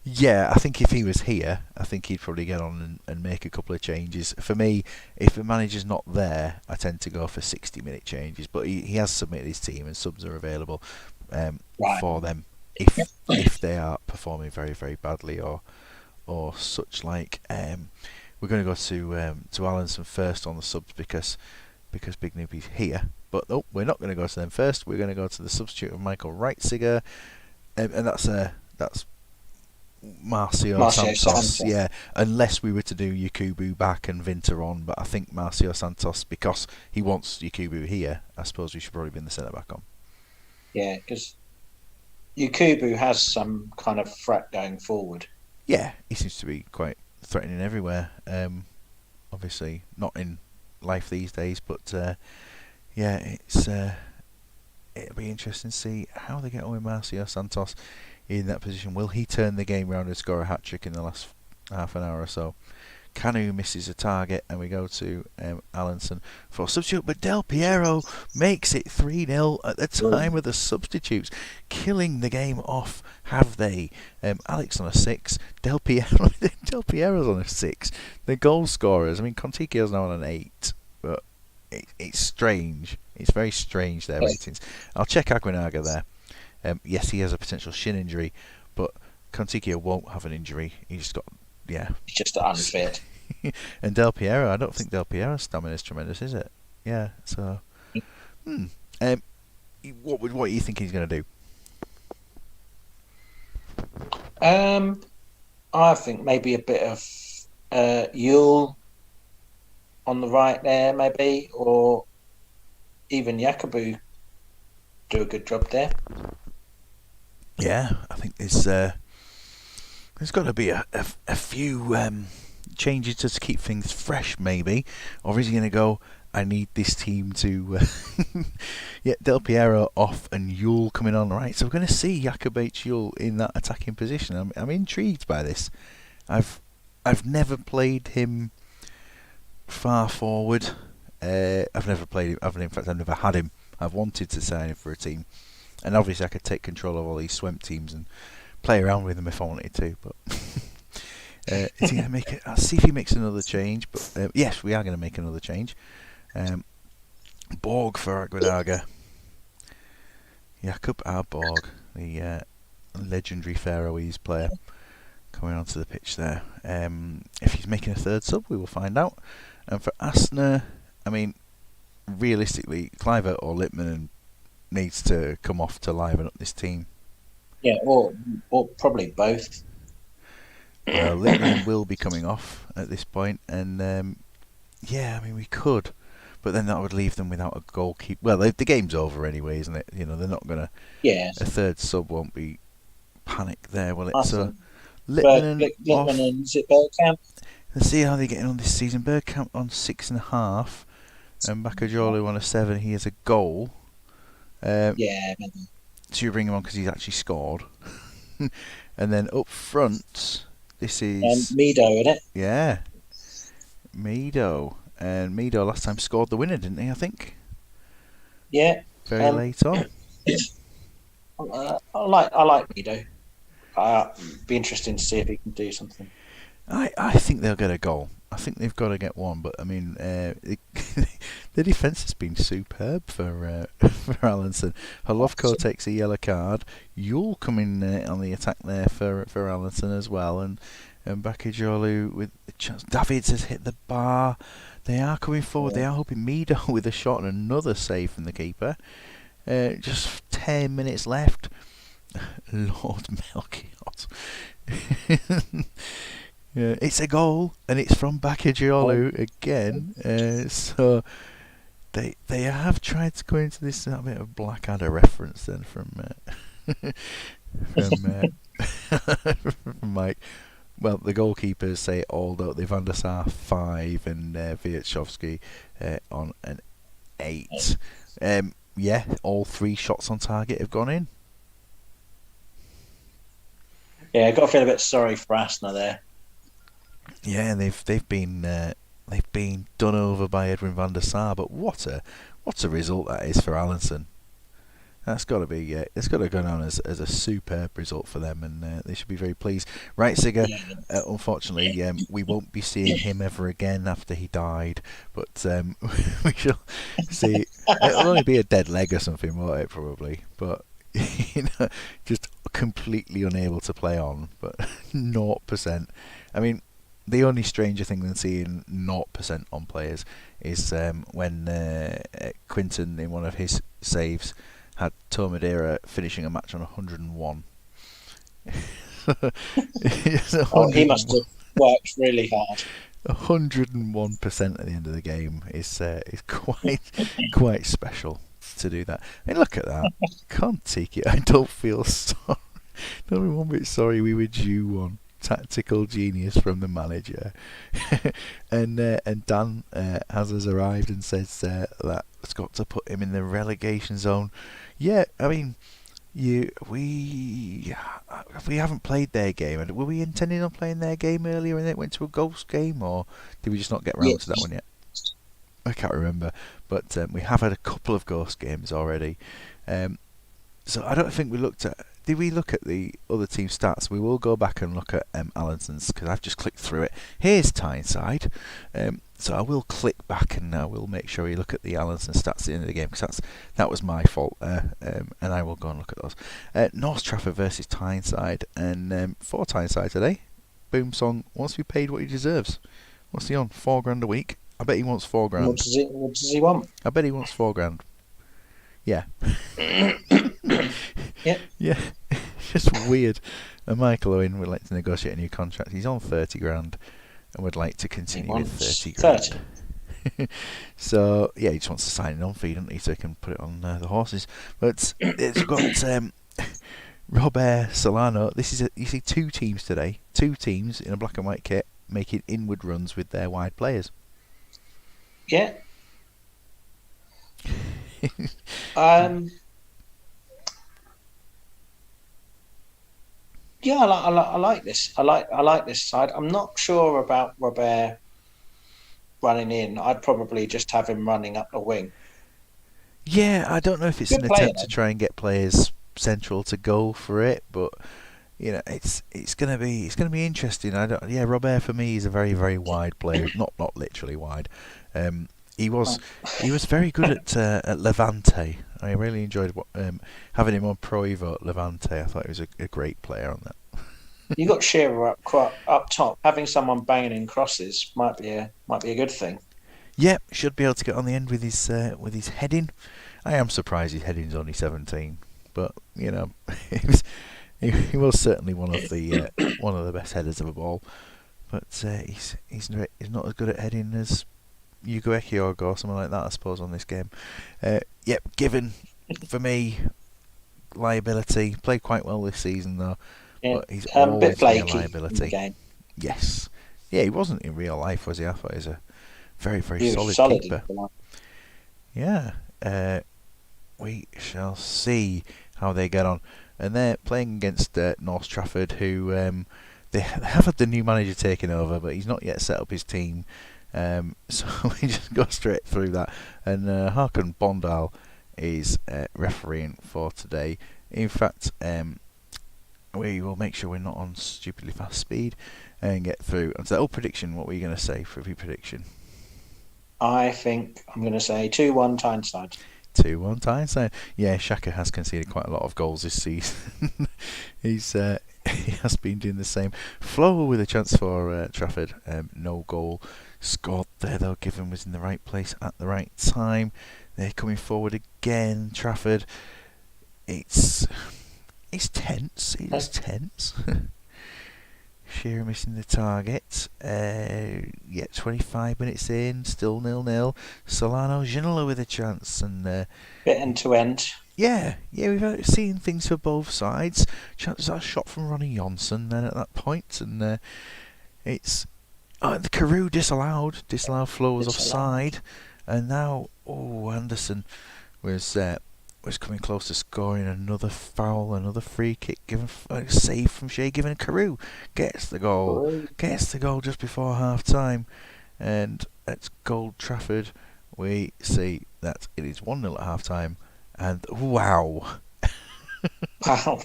Speaker 1: Yeah, I think if he was here, I think he'd probably get on and make a couple of changes. For me, if the manager's not there, I tend to go for 60-minute changes. But he has submitted his team and subs are available for them if they are performing very, very badly or such like. We're going to go to Allenson first on the subs because Big Noopy's here. But no, we're not going to go to them first. We're going to go to the substitute of Michael Reitziger, and that's Marcio Santos. Yeah, unless we were to do Yakubu back and Vinter on, but I think Marcio Santos, because he wants Yakubu here, I suppose we should probably bring the centre back on.
Speaker 2: Yeah, because Yakubu has some kind of threat going forward.
Speaker 1: Yeah, he seems to be quite threatening everywhere. Obviously not in life these days, but yeah, it'll be interesting to see how they get on with Marcio Santos in that position. Will he turn the game round and score a hat-trick in the last half an hour or so? Canu misses a target and we go to Allenson for substitute, but Del Piero makes it 3-0 at the time of the substitutes, killing the game off, have they? Alex on a 6, Del Piero's on a 6. The goal scorers, I mean, Conticchio's now on an 8, but it's strange. It's very strange, their ratings. I'll check Aguinaga there. Yes, he has a potential shin injury, but Conticchio won't have an injury. He's
Speaker 2: just unfit.
Speaker 1: And Del Piero, I don't think Del Piero's stamina is tremendous, is it? Yeah, so what do you think he's going to do?
Speaker 2: I think maybe a bit of Yule on the right there, maybe, or even Yakubu do a good job there.
Speaker 1: Yeah, I think there's got to be a few changes just to keep things fresh, maybe. Or is he going to go, I need this team to Del Piero off and Yule coming on, right? So we're going to see Jakubowicz Yule in that attacking position. I'm intrigued by this. I've never played him far forward. I've never played him. In fact, I've never had him. I've wanted to sign him for a team, and obviously I could take control of all these Swemp teams and play around with them if I wanted to. But is he going to make it? I'll see if he makes another change. But yes, we are going to make another change. Borg for Aguinaga. Jakub R. Borg, the legendary Faroese player, coming onto the pitch there. If he's making a third sub, we will find out. And for Asner, I mean, realistically, Cliver or Lippmann needs to come off to liven up this team.
Speaker 2: Yeah, or probably both.
Speaker 1: Well, Lippmann will be coming off at this point, and yeah, I mean, we could, but then that would leave them without a goalkeeper. Well, the game's over anyway, isn't it? You know, they're not gonna.
Speaker 2: Yeah,
Speaker 1: A third sub won't be panic there, will it?
Speaker 2: I
Speaker 1: So
Speaker 2: think
Speaker 1: Lippmann off.
Speaker 2: Lippmann and is it Bergkamp?
Speaker 1: Let's see how they're getting on this season. Bergkamp on 6.5, and Bakajolu on a 7. He has a goal.
Speaker 2: Yeah, maybe.
Speaker 1: So you bring him on because he's actually scored. And then up front, this is
Speaker 2: Mido, isn't it?
Speaker 1: yeah, Mido. And Mido last time scored the winner, didn't he? I think
Speaker 2: Yeah.
Speaker 1: very late on.
Speaker 2: I like Mido. Be interesting to see if he can do something.
Speaker 1: I think they'll get a goal. I think they've got to get one, but I mean, the defence has been superb for Allenson. Holovko takes a yellow card. You'll come in on the attack there for Allenson as well, and Bakajolu with a chance. Davids has hit the bar. They are coming forward.
Speaker 2: Yeah.
Speaker 1: They are hoping Mido with a shot and another save from the keeper. Just 10 minutes left. Lord Melchiot. Yeah, it's a goal, and it's from Bakajolu again. So they have tried to go into this a bit of Blackadder reference then from from Mike. Well, the goalkeepers say although the Van der Sar 5 and Wierczowski on an 8. Yeah, all 3 shots on target have gone in.
Speaker 2: Yeah, I got to feel a bit sorry for Asner there.
Speaker 1: Yeah, they've been done over by Edwin van der Sar, but what a result that is for Allenson. That's got to be it's got to go down as a superb result for them, and they should be very pleased. Reitziger, unfortunately, we won't be seeing him ever again after he died, but we shall see. It'll only be a dead leg or something, won't it? Probably, but just completely unable to play on, but 0%. I mean, the only stranger thing than seeing 0% on players is when Quinton, in one of his saves, had Tomadera finishing a match on 101.
Speaker 2: He must have worked really hard.
Speaker 1: 101% at the end of the game is quite special to do that. And look at that. Can't take it. I don't feel sorry. Don't be one bit sorry. We were due one. Tactical genius from the manager. And Dan has arrived and says that it's got to put him in the relegation zone. Yeah, I mean, we haven't played their game. Were we intending on playing their game earlier and it went to a ghost game, or did we just not get round to that one yet? I can't remember, but we have had a couple of ghost games already. So I don't think we looked at. Did we look at the other team stats? We will go back and look at Allenson's, because I've just clicked through it. Here's Tyneside. So I will click back and I will make sure you look at the Allenson stats at the end of the game, because that was my fault. And I will go and look at those. North Trafford versus Tyneside, and for Tyneside today, Boomsong wants to be paid what he deserves. What's he on? $4,000 a week. I bet he wants $4,000.
Speaker 2: What does he want?
Speaker 1: I bet he wants $4,000. Yeah.
Speaker 2: Yeah.
Speaker 1: Yeah. It's just weird. And Michael Owen would like to negotiate a new contract. He's on 30 grand and would like to
Speaker 2: He
Speaker 1: continue with
Speaker 2: wants
Speaker 1: 30 grand.
Speaker 2: 30.
Speaker 1: So yeah, he just wants to sign an on-feed, doesn't he, so he can put it on the horses. But it's got Robert Solano. This is you see two teams today, two teams in a black and white kit making inward runs with their wide players.
Speaker 2: Yeah. Um, yeah, I like this. I like this side. I'm not sure about Robert running in. I'd probably just have him running up the wing.
Speaker 1: Yeah, I don't know if it's
Speaker 2: Good
Speaker 1: an
Speaker 2: player
Speaker 1: attempt to
Speaker 2: though.
Speaker 1: try and get players central to go for it, but it's gonna be interesting. I don't. Yeah, Robert for me is a very very wide player. Not literally wide. Um, he was
Speaker 2: Oh.
Speaker 1: he was very good at Levante. I really enjoyed having him on Pro Evo at Levante. I thought he was a great player on that.
Speaker 2: You got Shearer up top. Having someone banging in crosses might be a good thing.
Speaker 1: Yep, should be able to get on the end with his heading. I am surprised his heading's only 17, but he was certainly one of the best headers of a ball. But he's not as good at heading as Hugo Ekiorgo or something like that, I suppose, on this game. Yep, given for me liability. Played quite well this season though,
Speaker 2: Yeah,
Speaker 1: but he's
Speaker 2: a bit
Speaker 1: always been a
Speaker 2: flaky in the
Speaker 1: liability.
Speaker 2: game.
Speaker 1: Yes, yeah, he wasn't in real life, was he? I thought he was a very very
Speaker 2: He was
Speaker 1: solid
Speaker 2: solid in
Speaker 1: keeper.
Speaker 2: the line.
Speaker 1: Yeah, we shall see how they get on. And they're playing against North Trafford, who they have had the new manager taken over, but he's not yet set up his team. So we just go straight through that. And Harkon Bondal is refereeing for today. In fact, we will make sure we're not on stupidly fast speed and get through. And so, prediction. What were you going to say for every prediction?
Speaker 2: I think I'm going to say 2-1 Tyneside.
Speaker 1: 2-1 Tyneside. Yeah, Shaka has conceded quite a lot of goals this season. He has been doing the same. Flo with a chance for Trafford. No goal scored there though. Given was in the right place at the right time. They're coming forward again. Trafford. It's tense. It is tense. Shearer missing the target. Yeah, 25 minutes in, still 0-0. Solano Ginola with a chance, and
Speaker 2: Bit end to end.
Speaker 1: yeah, we've seen things for both sides. Chances are shot from Ronnie Johnson then at that point, and it's the Carew disallowed Flo was
Speaker 2: It's allowed.
Speaker 1: offside, and now Anderson was coming close to scoring another foul, another free kick, given save from Shea, given Carew gets the goal just before half time, and at Gold Trafford we see that it is 1-0 at half time, and wow,
Speaker 2: Wow,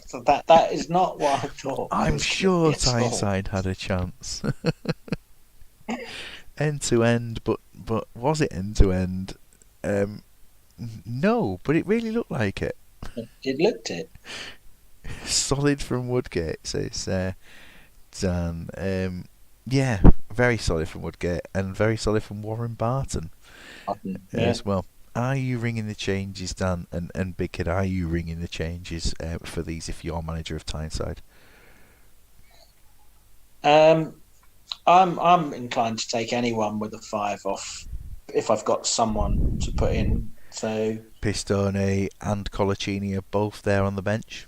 Speaker 2: that is not what I thought it
Speaker 1: I'm
Speaker 2: was going to
Speaker 1: sure
Speaker 2: be at all.
Speaker 1: Tyneside had a chance. End to end, but was it end to end? No, but it really looked like it.
Speaker 2: It looked it.
Speaker 1: Solid from Woodgate, says Dan. Yeah, very solid from Woodgate and very solid from Warren Barton
Speaker 2: Yeah.
Speaker 1: as well. Are you ringing the changes, Dan? And Big Kid, are you ringing the changes for these if you're manager of Tyneside?
Speaker 2: Um, I'm inclined to take anyone with a 5 off if I've got someone to put in. So
Speaker 1: Pistone and Colaccini are both there on the bench.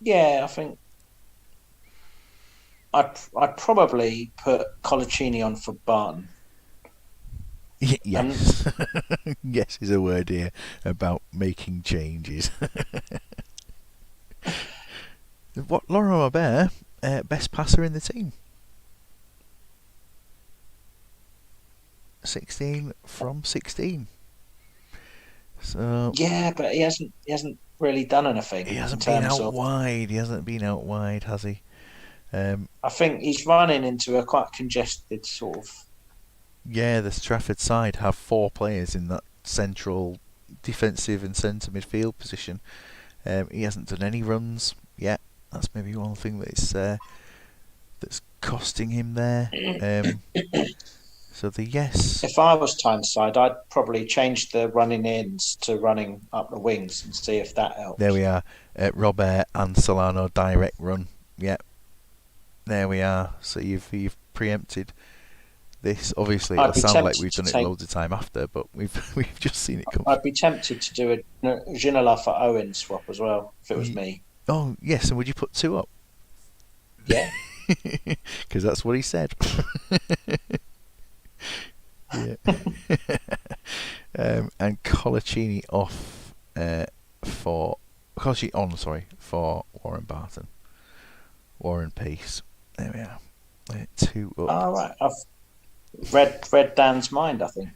Speaker 2: yeah, I think I'd probably put Colaccini on for Barton. And
Speaker 1: Yes. Yes is a word here about making changes. What Laurent Robert, best passer in the team. 16 from 16. So
Speaker 2: yeah, but he hasn't really done anything
Speaker 1: he
Speaker 2: in
Speaker 1: hasn't been
Speaker 2: terms
Speaker 1: out
Speaker 2: of.
Speaker 1: wide. He hasn't been out wide, has he?
Speaker 2: I think he's running into a quite congested sort of.
Speaker 1: Yeah, the Trafford side have four players in that central defensive and centre midfield position. He hasn't done any runs yet. That's maybe one thing that's costing him there. So the yes.
Speaker 2: If I was Tyneside, I'd probably change the running ins to running up the wings and see if that
Speaker 1: There
Speaker 2: helps.
Speaker 1: we are. Robert and Solano direct run. Yeah, there we are. So you've preempted this. Obviously, it'll
Speaker 2: I'd be
Speaker 1: sound like
Speaker 2: tempted
Speaker 1: we've
Speaker 2: to
Speaker 1: done it
Speaker 2: take.
Speaker 1: loads of time after, but we've just seen it come.
Speaker 2: I'd be tempted to do a Ginola for Owen swap as well if it was
Speaker 1: Ye-
Speaker 2: me.
Speaker 1: Oh yes, and would you put two up?
Speaker 2: Yeah.
Speaker 1: Because that's what he said. Yeah. And Colaccini off for Colaccini on, sorry, for Warren Barton. Warren Peace. There we are. Two up.
Speaker 2: All right. I've read Dan's mind, I think.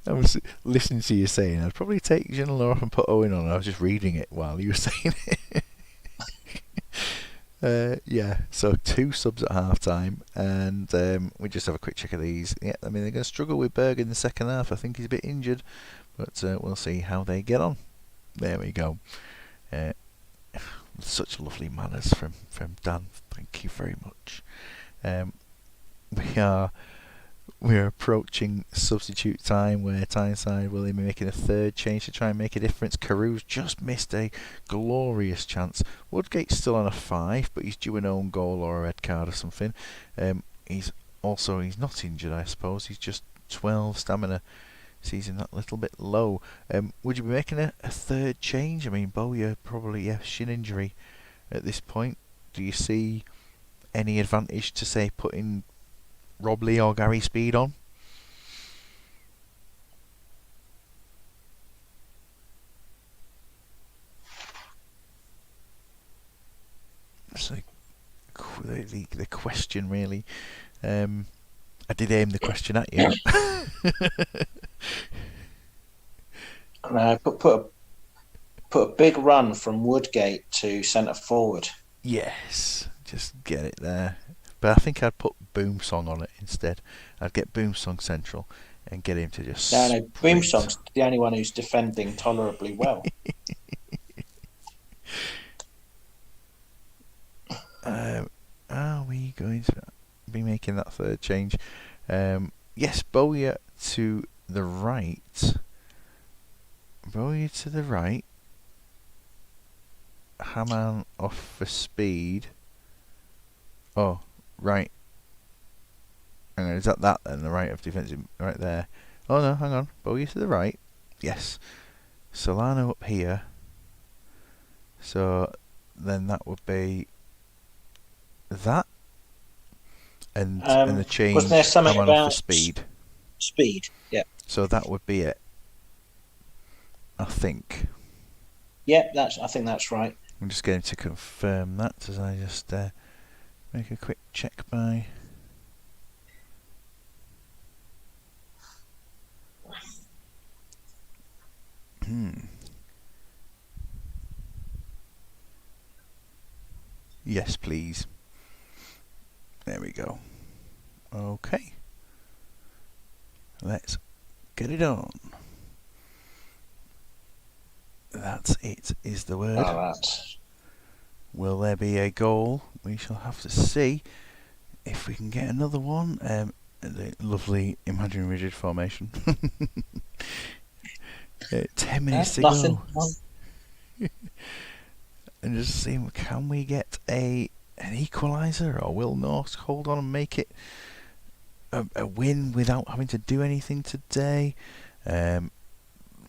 Speaker 1: I was listening to you saying I'd probably take Ginola off and put Owen on. I was just reading it while you were saying it. Yeah, so two subs at half time, and we just have a quick check of these. Yeah, I mean, they're going to struggle with Berg in the second half. I think he's a bit injured, but we'll see how they get on. There we go. Such lovely manners from Dan. Thank you very much. We are we're approaching substitute time, where Tyneside will be making a third change to try and make a difference. Carew's just missed a glorious chance. Woodgate's still on a 5, but he's due an own goal or a red card or something. He's not injured, I suppose. He's just 12 stamina. Season that little bit low. Would you be making a third change? I mean, Bowyer probably shin injury at this point. Do you see any advantage to, say, putting Rob Lee or Gary Speed on? That's the question, really. I did aim the question at you.
Speaker 2: No, put a big run from Woodgate to centre forward.
Speaker 1: Yes, just get it there. But I think I'd put Boomsong on it instead. I'd get Boomsong central and get him to just
Speaker 2: No,
Speaker 1: sprint.
Speaker 2: Boomsong's the only one who's defending tolerably well.
Speaker 1: Are we going to be making that third change? Yes, Bowyer to the right. Bowyer to the right. Hamann off for Speed. Oh, right. Hang on, is that then? The right of defensive, right there. Oh no, hang on. Bowyer to the right. Yes. Solano up here. So then that would be that, and the change.
Speaker 2: Wasn't there something
Speaker 1: Hamann off for
Speaker 2: about
Speaker 1: Speed?
Speaker 2: Speed, yeah.
Speaker 1: So that would be it, I think.
Speaker 2: Yeah, I think that's right.
Speaker 1: I'm just going to confirm that as I just make a quick check by. Yes, please. There we go. Okay. Let's get it on. That's it, is the word.
Speaker 2: Oh, that's...
Speaker 1: Will there be a goal? We shall have to see if we can get another one. The lovely imaginary rigid formation. 10 minutes to
Speaker 2: nothing.
Speaker 1: go. And just see, can we get an equaliser, or will North hold on and make it a win without having to do anything today?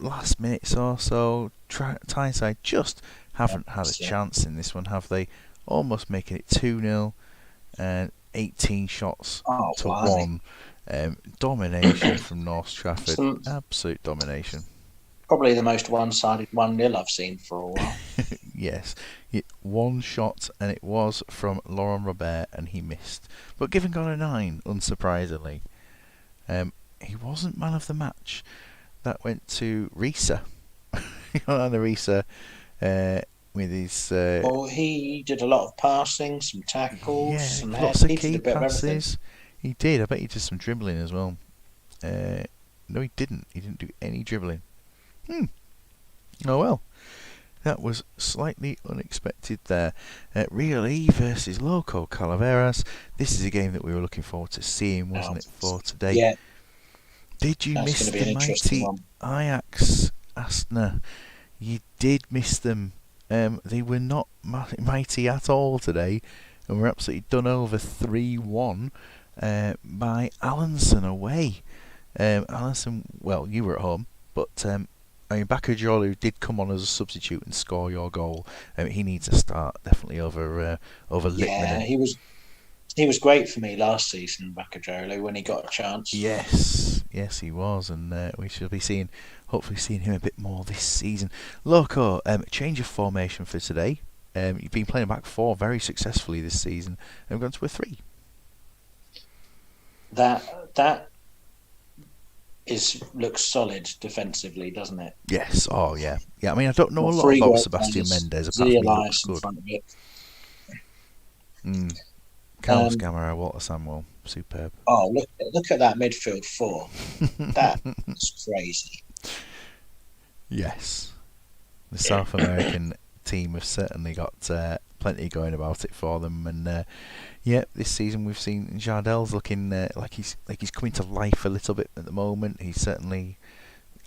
Speaker 1: Last minutes or so, Tyneside just haven't had a chance in this one, have they? Almost making it 2-0 and 18 shots to 1. Domination from North Trafford. Absolute domination.
Speaker 2: Probably the most one-sided 1-0 I've seen for a while.
Speaker 1: Yes. One shot, and it was from Laurent Robert, and he missed. But given got a 9, unsurprisingly. He wasn't man of the match. That went to Risa. Johanna Risa with his...
Speaker 2: well, he did a lot of passing, some tackles, some
Speaker 1: lots of
Speaker 2: he
Speaker 1: key
Speaker 2: did a bit
Speaker 1: passes. He did. I bet he did some dribbling as well. No, he didn't. He didn't do any dribbling. Oh well. That was slightly unexpected there. Rio E versus Loco Calaveras. This is a game that we were looking forward to seeing, wasn't it, for today?
Speaker 2: Yeah.
Speaker 1: Did you miss the mighty
Speaker 2: one.
Speaker 1: Ajax Astana? You did miss them. They were not mighty at all today, and were absolutely done over 3-1 by Allenson away. Allenson, well, you were at home, but I mean, Bakajolu did come on as a substitute and score your goal. He needs a start definitely over
Speaker 2: Yeah,
Speaker 1: Littman.
Speaker 2: he was great for me last season, Bakajolo, when he got a chance.
Speaker 1: Yes, he was, and we shall be hopefully seeing him a bit more this season. Loco, change of formation for today. You've been playing back four very successfully this season, and we've gone to a 3.
Speaker 2: That looks solid defensively, doesn't it?
Speaker 1: Yes, oh yeah. I mean, I don't know a
Speaker 2: Got
Speaker 1: lot
Speaker 2: three
Speaker 1: about
Speaker 2: great
Speaker 1: Sebastian
Speaker 2: players.
Speaker 1: Mendes apart
Speaker 2: Zia
Speaker 1: from he looks
Speaker 2: Elias in
Speaker 1: good.
Speaker 2: front of it.
Speaker 1: Carlos Gamera, Walter Samuel, superb.
Speaker 2: Oh, look at that midfield four. That's crazy.
Speaker 1: Yes, the South American team have certainly got plenty going about it for them, and this season we've seen Jardel's looking like he's coming to life a little bit at the moment. He's certainly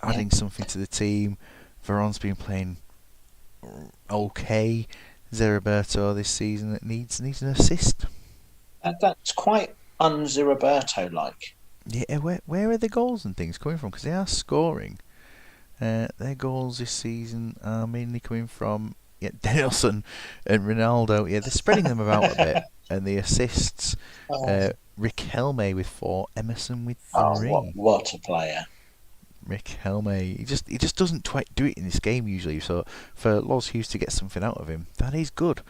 Speaker 1: adding something to the team. Veron's been playing okay. Zeriberto this season that needs an assist.
Speaker 2: That's quite un-Zeriberto like.
Speaker 1: Yeah, where are the goals and things coming from? Because they are scoring. Their goals this season are mainly coming from Danielson and Ronaldo. Yeah, they're spreading them about a bit. And the assists, Riquelme with 4, Emerson with 3.
Speaker 2: Oh, what a player!
Speaker 1: Riquelme, he just doesn't quite do it in this game usually. So for Los Hughes to get something out of him, that is good.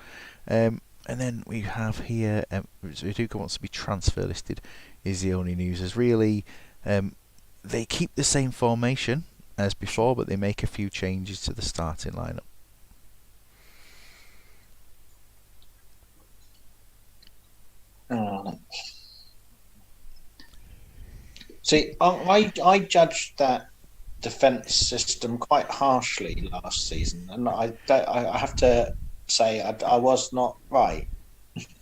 Speaker 1: And then we have here, Viduka wants to be transfer listed, is the only news. As really, they keep the same formation as before, but they make a few changes to the starting lineup.
Speaker 2: See, I judged that defence system quite harshly last season, and I have to say I was not right.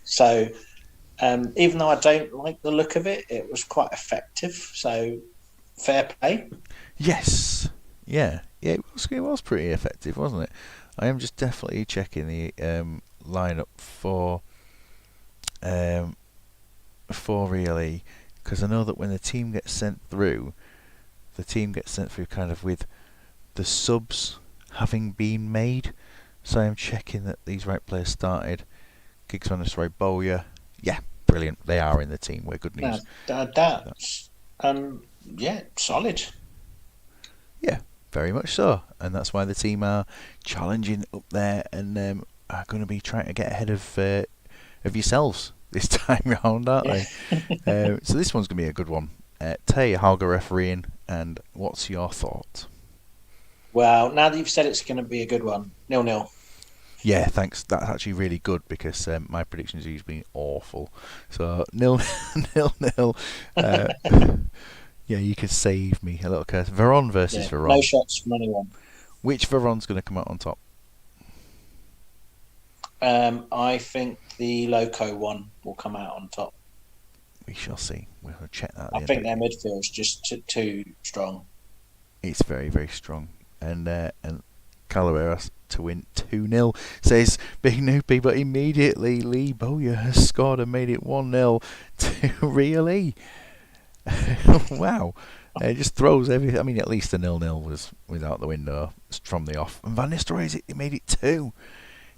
Speaker 2: So, even though I don't like the look of it, it was quite effective. So, fair play.
Speaker 1: Yes, it was pretty effective, wasn't it? I am just definitely checking the lineup for really, because I know that when the team gets sent through kind of with the subs having been made. So I'm checking that these right players started. Giggs on this right, Bowyer. Yeah, brilliant. They are in the team. We're good news.
Speaker 2: That's solid.
Speaker 1: Yeah, very much so. And that's why the team are challenging up there and are going to be trying to get ahead of yourselves this time round, aren't they? So this one's going to be a good one. Tay Hauger refereeing, and what's your thought?
Speaker 2: Well, now that you've said it's going to be a good one, 0-0.
Speaker 1: Yeah, thanks. That's actually really good because my predictions are usually awful. So 0-0. Yeah, you could save me a little curse. Veron versus Veron.
Speaker 2: No shots from anyone.
Speaker 1: Which Veron's going to come out on top?
Speaker 2: I think the Loco one will come out on top.
Speaker 1: We shall see. We'll check that.
Speaker 2: I think their midfield's just too strong.
Speaker 1: It's very, very strong. And Calaveras to win 2-0, says Big Noopy, but immediately Lee Bowyer has scored and made it 1-0 to Really. Wow. It just throws everything. I mean, at least the 0-0 was out the window from the off. And Van Nistelrooy, it made it 2.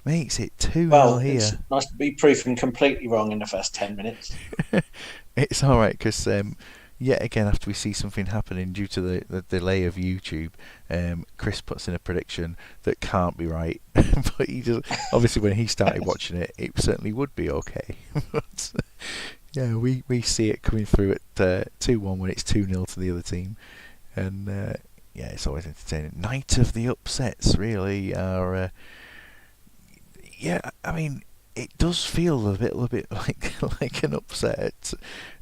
Speaker 1: Makes it 2-0 here.
Speaker 2: It's nice to be proven completely wrong in the first 10 minutes.
Speaker 1: It's alright, because yet again, after we see something happening due to the delay of YouTube, Chris puts in a prediction that can't be right. But he just, obviously when he started watching it, it certainly would be okay. But yeah, we see it coming through at 2-1 when it's 2-0 to the other team. And yeah, it's always entertaining. Night of the upsets really are... yeah, I mean, it does feel a little bit like an upset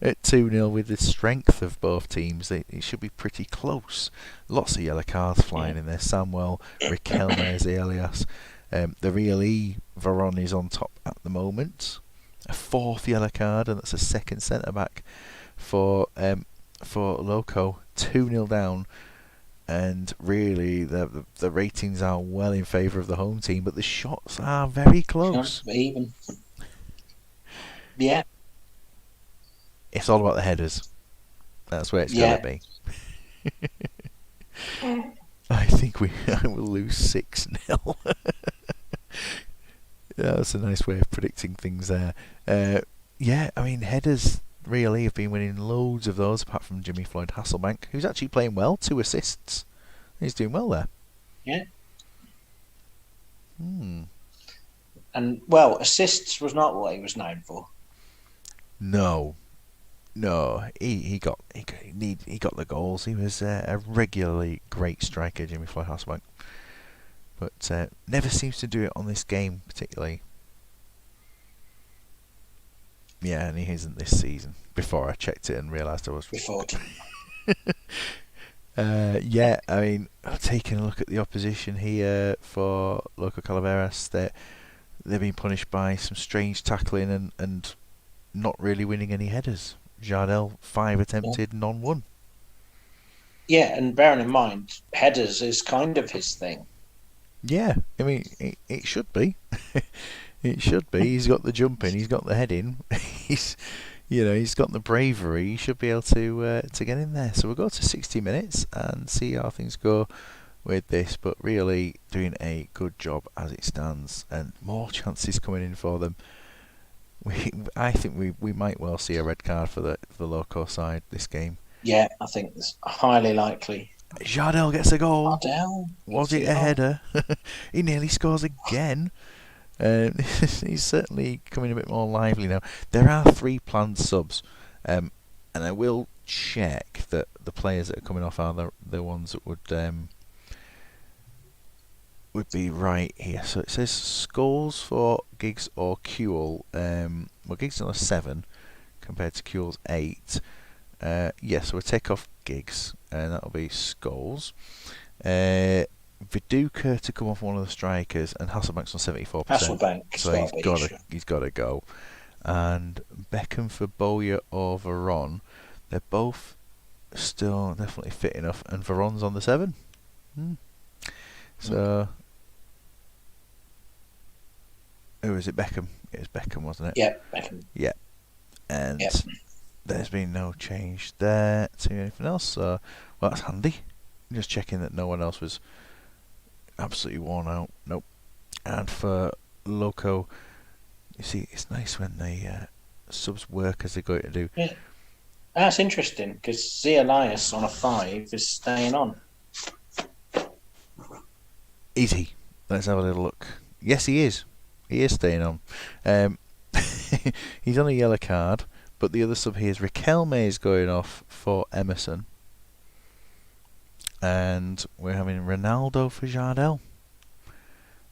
Speaker 1: at 2-0 with the strength of both teams. It should be pretty close. Lots of yellow cards flying in there. Samuel, Riquelme, Elias. The Really Veron is on top at the moment. A 4th yellow card, and that's a second centre back for Loco. 2-0 down. and really the ratings are well in favour of the home team, but the shots are very close.
Speaker 2: Even. Yeah.
Speaker 1: It's all about the headers. That's where it's
Speaker 2: Yeah.
Speaker 1: got to be. I think I will lose 6-0. That's a nice way of predicting things there. Yeah, I mean, headers really have been winning loads of those, apart from Jimmy Floyd Hasselbank, who's actually playing well, 2 assists. He's doing well there.
Speaker 2: Yeah.
Speaker 1: Hmm.
Speaker 2: And well, assists was not what he was known for.
Speaker 1: No, he got the goals. He was a regularly great striker, Jimmy Floyd Hasselbank, but never seems to do it on this game particularly. Yeah, and he isn't this season. Before I checked it and realised I was.
Speaker 2: Before.
Speaker 1: Yeah, I mean, taking a look at the opposition here for Loco Calaveras, they've been punished by some strange tackling and not really winning any headers. Jardel 5 attempted, none won.
Speaker 2: Yeah, and bearing in mind, headers is kind of his thing.
Speaker 1: Yeah, I mean, it should be. It should be. He's got the jumping, he's got the heading, he's got the bravery. He should be able to get in there. So we'll go to 60 minutes and see how things go with this. But really doing a good job as it stands, and more chances coming in for them. I think we might well see a red card for the Loco side this game.
Speaker 2: Yeah, I think it's highly likely.
Speaker 1: Jardel gets a goal.
Speaker 2: Jardel,
Speaker 1: was it a header? He nearly scores again. He's certainly coming a bit more lively now. There are 3 planned subs, and I will check that the players that are coming off are the ones that would be right here. So it says Scholes for Giggs or Kewell. Well, Giggs on a 7 compared to Kewell's 8. Yeah, so we'll take off Giggs, and that'll be Scholes. Viduka to come off one of the strikers, and Hasselbank's on 74%.
Speaker 2: Hasselbank,
Speaker 1: so he's got to go. And Beckham for Bowyer or Veron. They're both still definitely fit enough, and Veron's on the 7. So, who was it? Beckham. It was Beckham, wasn't it?
Speaker 2: Yeah, Beckham.
Speaker 1: Yeah, and there's been no change there to anything else. So, well, that's handy. Just checking that no one else was absolutely worn out. Nope. And for Loco, you see, it's nice when the subs work as they're going to do.
Speaker 2: Yeah. That's interesting, because Z Elias on a 5 is staying on.
Speaker 1: Is he? Let's have a little look. Yes, he is. He is staying on. He's on a yellow card, but the other sub here is Riquelme is going off for Emerson. And we're having Ronaldo for Jardel.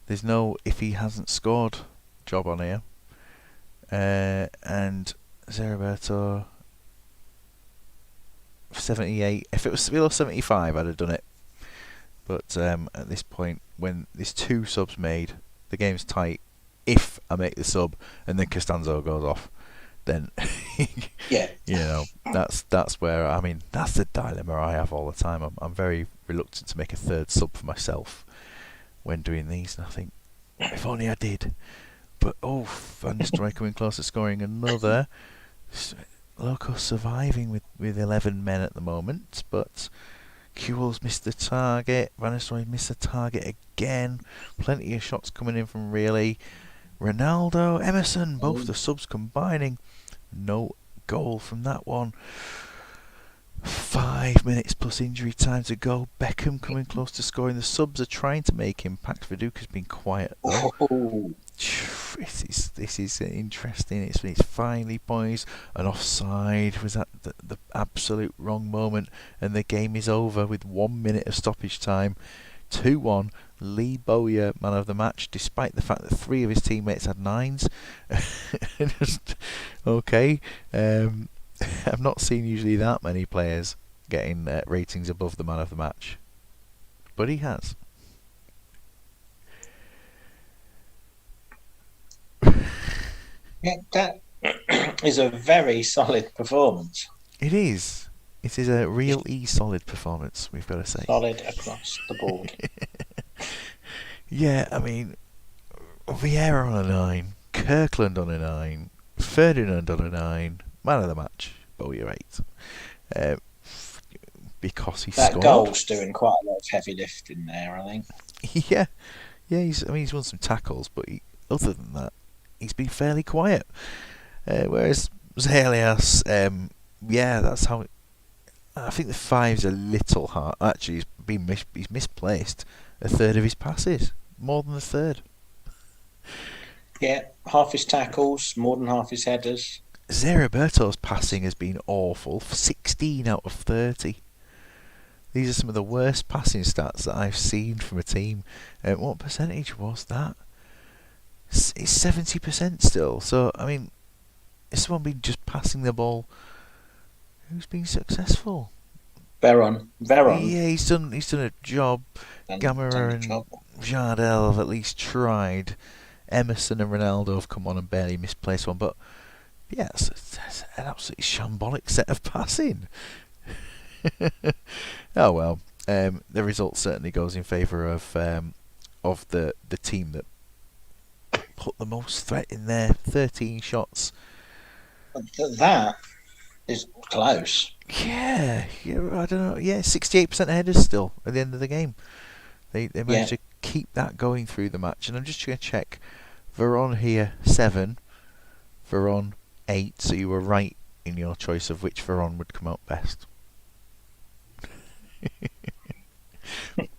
Speaker 1: There's no if he hasn't scored job on here. And Zeriberto 78. If it was below 75, I'd have done it. But at this point, when there's 2 subs made, the game's tight. If I make the sub and then Costanzo goes off, then that's where that's the dilemma I have all the time. I'm very reluctant to make a 3rd sub for myself when doing these, and I think if only I did. But Van Nistelrooy coming close to scoring another. Loco surviving with 11 men at the moment, but Kewell's missed the target. Van Nistelrooy missed the target again. Plenty of shots coming in from really. Ronaldo, Emerson, both the subs combining. No goal from that one. 5 minutes plus injury time to go. Beckham coming close to scoring. The subs are trying to make impact. Viduka's been quiet though. This is interesting. It's finally poised. An offside was at the absolute wrong moment, and the game is over with 1 minute of stoppage time. 2-1. Lee Bowyer, man of the match, despite the fact that 3 of his teammates had 9s. Okay. I've not seen usually that many players getting ratings above the man of the match, but he has.
Speaker 2: Yeah, that is a very solid performance.
Speaker 1: It is. It is a really solid performance, we've got to say.
Speaker 2: Solid across the board.
Speaker 1: Yeah, I mean, Vieira on a 9, Kirkland on a 9, Ferdinand on a 9, man of the match, Bowyer 8. Uh, because he
Speaker 2: That
Speaker 1: scored.
Speaker 2: goal's doing quite a lot of heavy lifting there, I think.
Speaker 1: Yeah, yeah. He's won some tackles, but other than that, he's been fairly quiet. Whereas Zelias, yeah, that's how. I think the 5's a little hard. Actually, he's misplaced a third of his passes, more than a third.
Speaker 2: Yeah, half his tackles, more than half his headers.
Speaker 1: Zeriberto's passing has been awful. 16 out of 30. These are some of the worst passing stats that I've seen from a team. What percentage was that? It's 70% still. So, I mean, has someone been just passing the ball? Who's been successful?
Speaker 2: Veron.
Speaker 1: Yeah, he's done a job.
Speaker 2: Done
Speaker 1: Gamera
Speaker 2: the
Speaker 1: and
Speaker 2: job.
Speaker 1: Jardel have at least tried. Emerson and Ronaldo have come on and barely misplaced one. But, yeah, it's an absolutely shambolic set of passing. Oh well, the result certainly goes in favour of the team that put the most threat in there. 13 shots.
Speaker 2: That is close.
Speaker 1: Yeah, I don't know. Yeah, 68% headers still at the end of the game. They managed to keep that going through the match. And I'm just going to check. Veron here 7, Veron 8. So you were right in your choice of which Veron would come out best.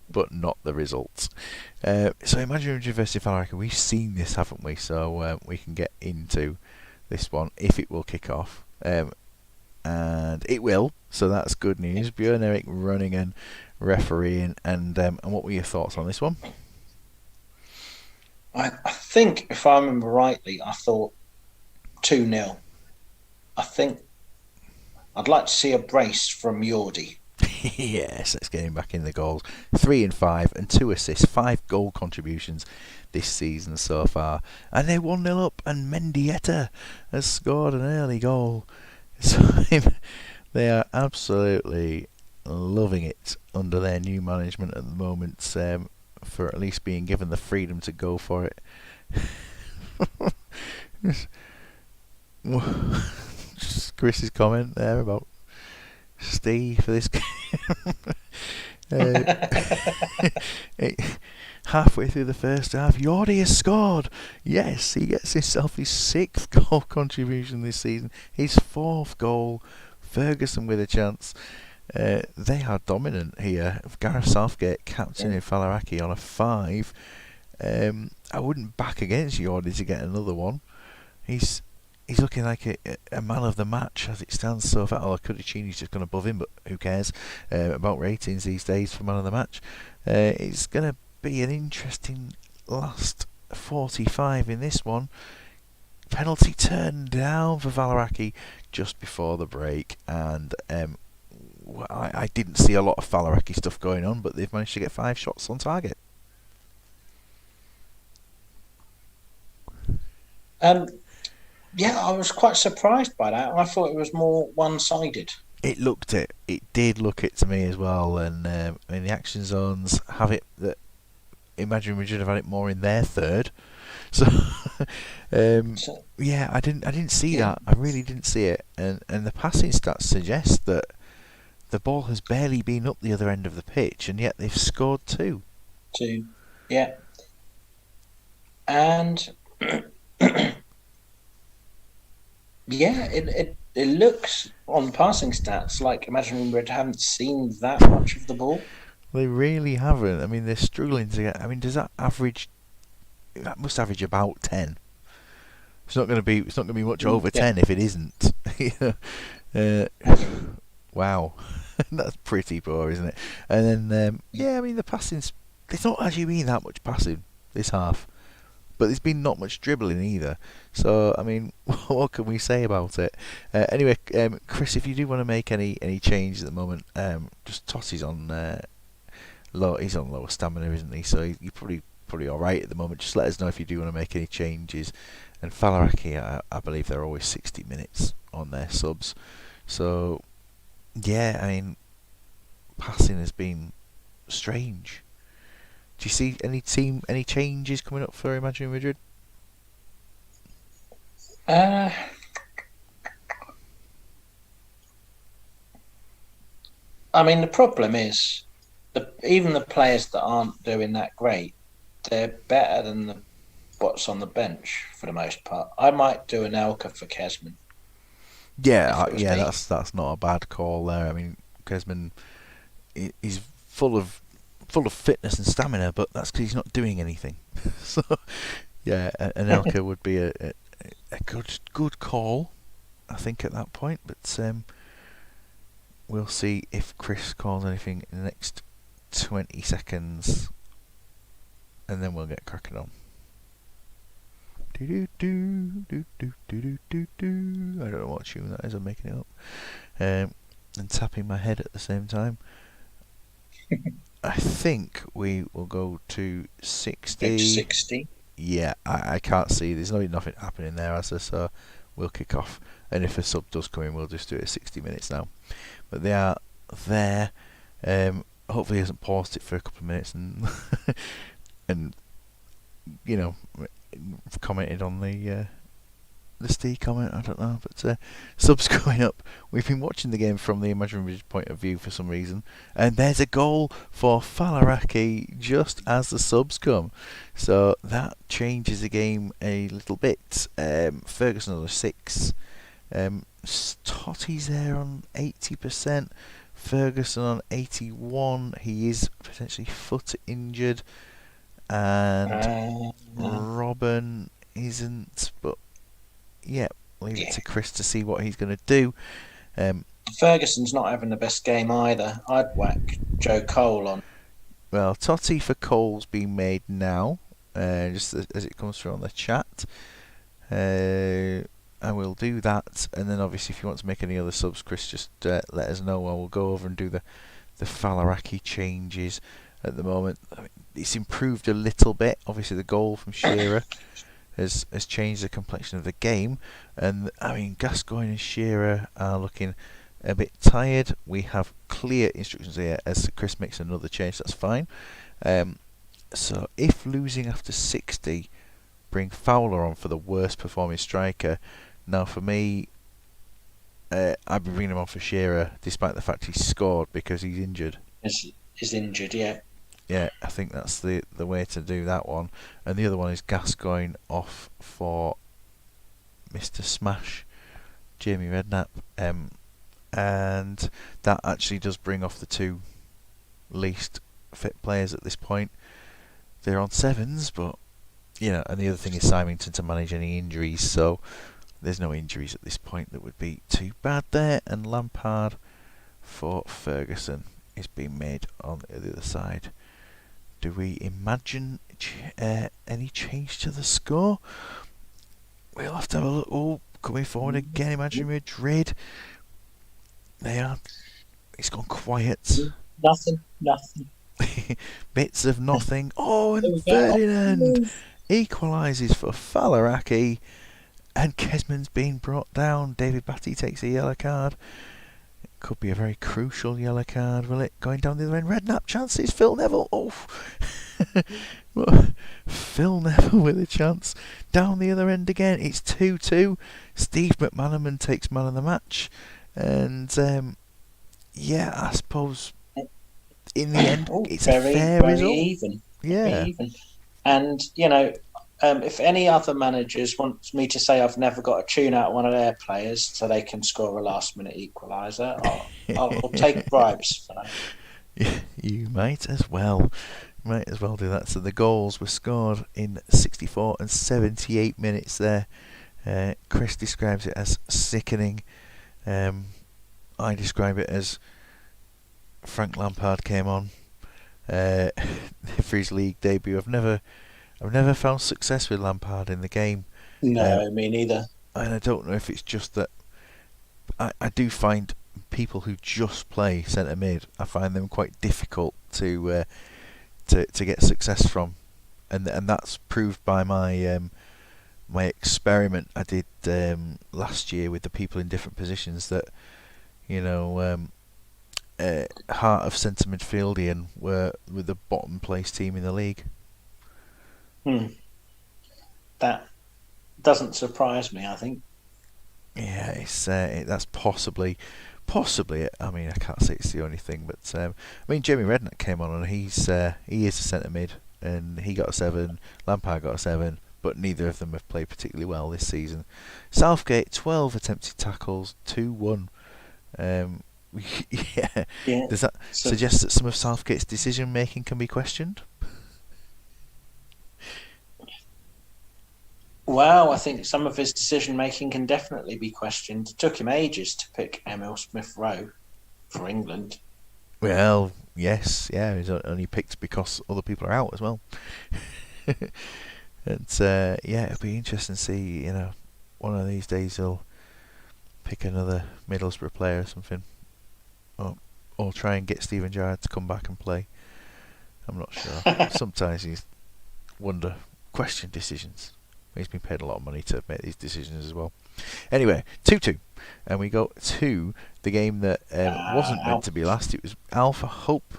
Speaker 1: But not the results. So Imagine University of Valorca, we've seen this, haven't we? So we can get into this one if it will kick off. And it will, so that's good news. Björn Erik running and refereeing. And what were your thoughts on this one?
Speaker 2: I think, if I remember rightly, I thought 2-0. I think I'd like to see a brace from Yordi.
Speaker 1: Yes, let's get him back in the goals. 3 and 5 and 2 assists, 5 goal contributions this season so far. And they're 1-0 up, and Mendieta has scored an early goal. So they are absolutely loving it under their new management at the moment, for at least being given the freedom to go for it. Just Chris's comment there about Steve for this game. Halfway through the first half, Yordi has scored. Yes, he gets himself his 6th goal contribution this season, his 4th goal. Ferguson with a chance. They are dominant here. Gareth Southgate captaining Falaraki on a 5. I wouldn't back against Yordi to get another one. He's looking like a man of the match as it stands so far. Oh, Cudicini's just gone above him, but who cares about ratings these days for man of the match. It's going to be an interesting last 45 in this one. Penalty turned down for Falaraki just before the break, and I didn't see a lot of Falaraki stuff going on, but they've managed to get 5 shots on target.
Speaker 2: Yeah, I was quite surprised by that. I thought it was more one-sided.
Speaker 1: It did look it to me as well, and in the action zones have it that Imagine we should have had it more in their third. So yeah, I didn't see that. I really didn't see it, and the passing stats suggest that the ball has barely been up the other end of the pitch, and yet they've scored 2.
Speaker 2: Yeah, and yeah, it looks on passing stats like Imagine we haven't seen that much of the ball.
Speaker 1: They really haven't. I mean, they're struggling to get. I mean, does that average? That must average about 10. It's not going to be much over 10 if it isn't. Wow, that's pretty poor, isn't it? And then I mean the passing's. There's not actually been that much passing this half, but there's been not much dribbling either. So I mean, what can we say about it? Anyway, Chris, if you do want to make any changes at the moment, just Toss is on low. He's on lower stamina, isn't he? So you're probably all right at the moment. Just let us know if you do want to make any changes. And Falaraki, I believe they're always 60 minutes on their subs. So Yeah, I mean, passing has been strange. Do you see any changes coming up for Imaginary Madrid?
Speaker 2: Uh, I mean, the problem is even the players that aren't doing that great, they're better than what's on the bench for the most part. I might do an Elka for Kesman if it was
Speaker 1: Yeah,
Speaker 2: me.
Speaker 1: that's not a bad call there. I mean, Griezmann, he's full of full of fitness and stamina, but that's because he's not doing anything. So yeah, an Elka would be a good call, I think, at that point. But we'll see if Chris calls anything in the next 20 seconds, and then we'll get cracking on. Do do do do do do do do. I don't know what tune that is. I'm making it up. And tapping my head at the same time. I think we will go to 60.
Speaker 2: 60.
Speaker 1: Yeah, I can't see. There's nothing happening there, as I so we'll kick off. And if a sub does come in, we'll just do it at 60 minutes now. But they are there. Hopefully, he hasn't paused it for a couple of minutes and and you know commented on the Steve comment. I don't know, but subs going up. We've been watching the game from the imaginary point of view for some reason, and there's a goal for Falaraki just as the subs come, so that changes the game a little bit. Ferguson on a 6. Totti's there on 80%. Ferguson on 81. He is potentially foot injured, and
Speaker 2: Uh,
Speaker 1: Robin isn't, but yeah, leave it
Speaker 2: yeah.
Speaker 1: to Chris to see what he's going to do. Um,
Speaker 2: Ferguson's not having the best game either. I'd whack Joe Cole on.
Speaker 1: well, Totti for Cole's being made now, just as it comes through on the chat. I will do that, and then obviously if you want to make any other subs, Chris, just let us know. I will go over and do the Falaraki changes at the moment. I mean, it's improved a little bit. Obviously, the goal from Shearer has changed the complexion of the game, and I mean Gascoigne and Shearer are looking a bit tired. We have clear instructions here as Chris makes another change. That's fine. So if losing after 60, bring Fowler on for the worst performing striker. Now for me, I'd be bringing him on for Shearer, despite the fact he scored because he's injured.
Speaker 2: Is injured, yeah.
Speaker 1: Yeah, I think that's the way to do that one. And the other one is Gascoigne off for Mr. Smash, Jamie Redknapp. And that actually does bring off the two least fit players at this point. They're on 7s, but and the other thing is Symington to manage any injuries, so there's no injuries at this point that would be too bad there. And Lampard for Ferguson is being made on the other side. Do we imagine any change to the score? We'll have to have a look. Oh, coming forward again, Imaginary Madrid. They are. It's gone quiet.
Speaker 2: Nothing.
Speaker 1: Bits of nothing. Oh,
Speaker 2: There
Speaker 1: and
Speaker 2: we go.
Speaker 1: Ferdinand equalises for Falaraki, and Kesman's been brought down. David Batty takes a yellow card. Could be a very crucial yellow card, will it? Going down the other end, Redknapp chances. Phil Neville. Oh, Phil Neville with a chance. Down the other end again. It's 2-2. Steve McManaman takes man of the match, and yeah, I suppose in the end it's
Speaker 2: very,
Speaker 1: a fair
Speaker 2: very
Speaker 1: result.
Speaker 2: even.
Speaker 1: Yeah.
Speaker 2: Very even. And if any other managers want me to say I've never got a tune out of one of their players so they can score a last minute equaliser, I'll take bribes for that.
Speaker 1: You might as well. Might as well do that. So the goals were scored in 64 and 78 minutes there. Chris describes it as sickening. I describe it as Frank Lampard came on for his league debut. I've never found success with Lampard in the game.
Speaker 2: No, me neither.
Speaker 1: And I don't know if it's just that I do find people who just play centre mid, I find them quite difficult to get success from, and that's proved by my my experiment I did last year with the people in different positions. That heart of centre midfieldian were with the bottom place team in the league.
Speaker 2: Hmm. That doesn't surprise me, I think.
Speaker 1: Yeah, that's possibly it. I mean, I can't say it's the only thing, but I mean, Jamie Redknapp came on and he is a centre mid, and he got a 7. Lampard got a 7, but neither of them have played particularly well this season. Southgate 12 attempted tackles, 2-1. Yeah,
Speaker 2: Yeah.
Speaker 1: does that
Speaker 2: So,
Speaker 1: suggest that some of Southgate's decision making can be questioned?
Speaker 2: well, I think some of his decision making can definitely be questioned. It took him ages to pick Emil Smith Rowe for England.
Speaker 1: Well, yes, yeah, he's only picked because other people are out as well. And yeah, it'll be interesting to see. One of these days he'll pick another Middlesbrough player or something, or try and get Steven Gerrard to come back and play. I'm not sure. Sometimes he's question decisions. He's been paid a lot of money to make these decisions as well. Anyway, 2-2, and we go to the game that wasn't meant to be last. It was Alpha. Hope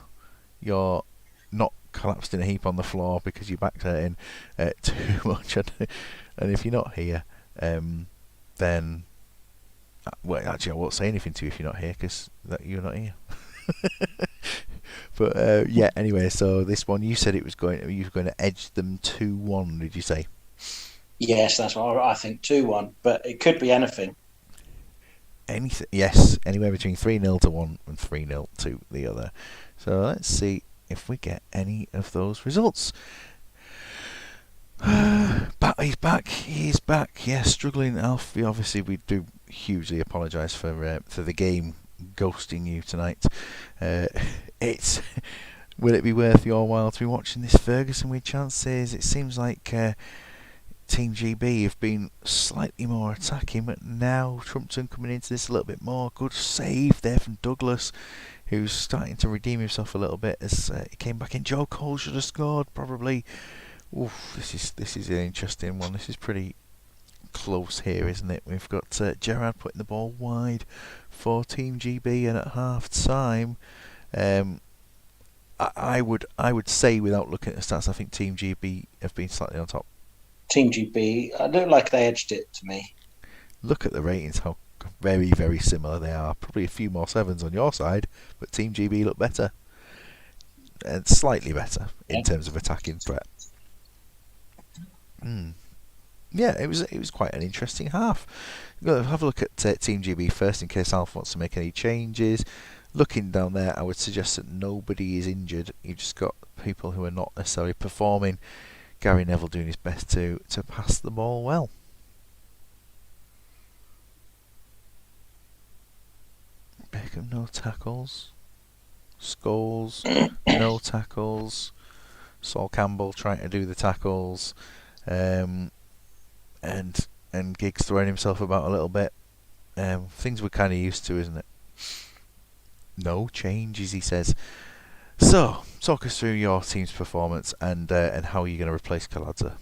Speaker 1: you're not collapsed in a heap on the floor because your back's hurting too much. And if you're not here, then well, actually, I won't say anything to you if you're not here because you're not here. But yeah, anyway, so this one you said you were going to edge them 2-1. Did you say?
Speaker 2: Yes, that's what I think. 2-1, but it could be anything.
Speaker 1: Anything? Yes, anywhere between 3-0 to one and 3-0 to the other. So let's see if we get any of those results. But he's back. He's back. Yeah, struggling. Alfie. Obviously, we do hugely apologise for the game ghosting you tonight. It's will it be worth your while to be watching this Ferguson with chances? It seems like Team GB have been slightly more attacking, but now Trumpton coming into this a little bit more. Good save there from Douglas, who's starting to redeem himself a little bit as he came back in. Joe Cole should have scored probably. Oof, this is an interesting one. This is pretty close here, isn't it? We've got Gerrard putting the ball wide for Team GB, and at half time, I would say without looking at the stats, I think Team GB have been slightly on top.
Speaker 2: Team GB, I don't like they edged it to me.
Speaker 1: Look at the ratings, how very, very similar they are. Probably a few more 7s on your side, but Team GB look better. And slightly better in terms of attacking threat. Yeah, it was quite an interesting half. Have a look at Team GB first in case Alf wants to make any changes. Looking down there, I would suggest that nobody is injured. You've just got people who are not necessarily performing. Gary Neville doing his best to pass the ball well. Beckham, no tackles. Scholes, no tackles. Saul Campbell trying to do the tackles. And Giggs throwing himself about a little bit. Things we're kind of used to, isn't it? No changes, he says. So, talk us through your team's performance and how you're going to replace Kaladza.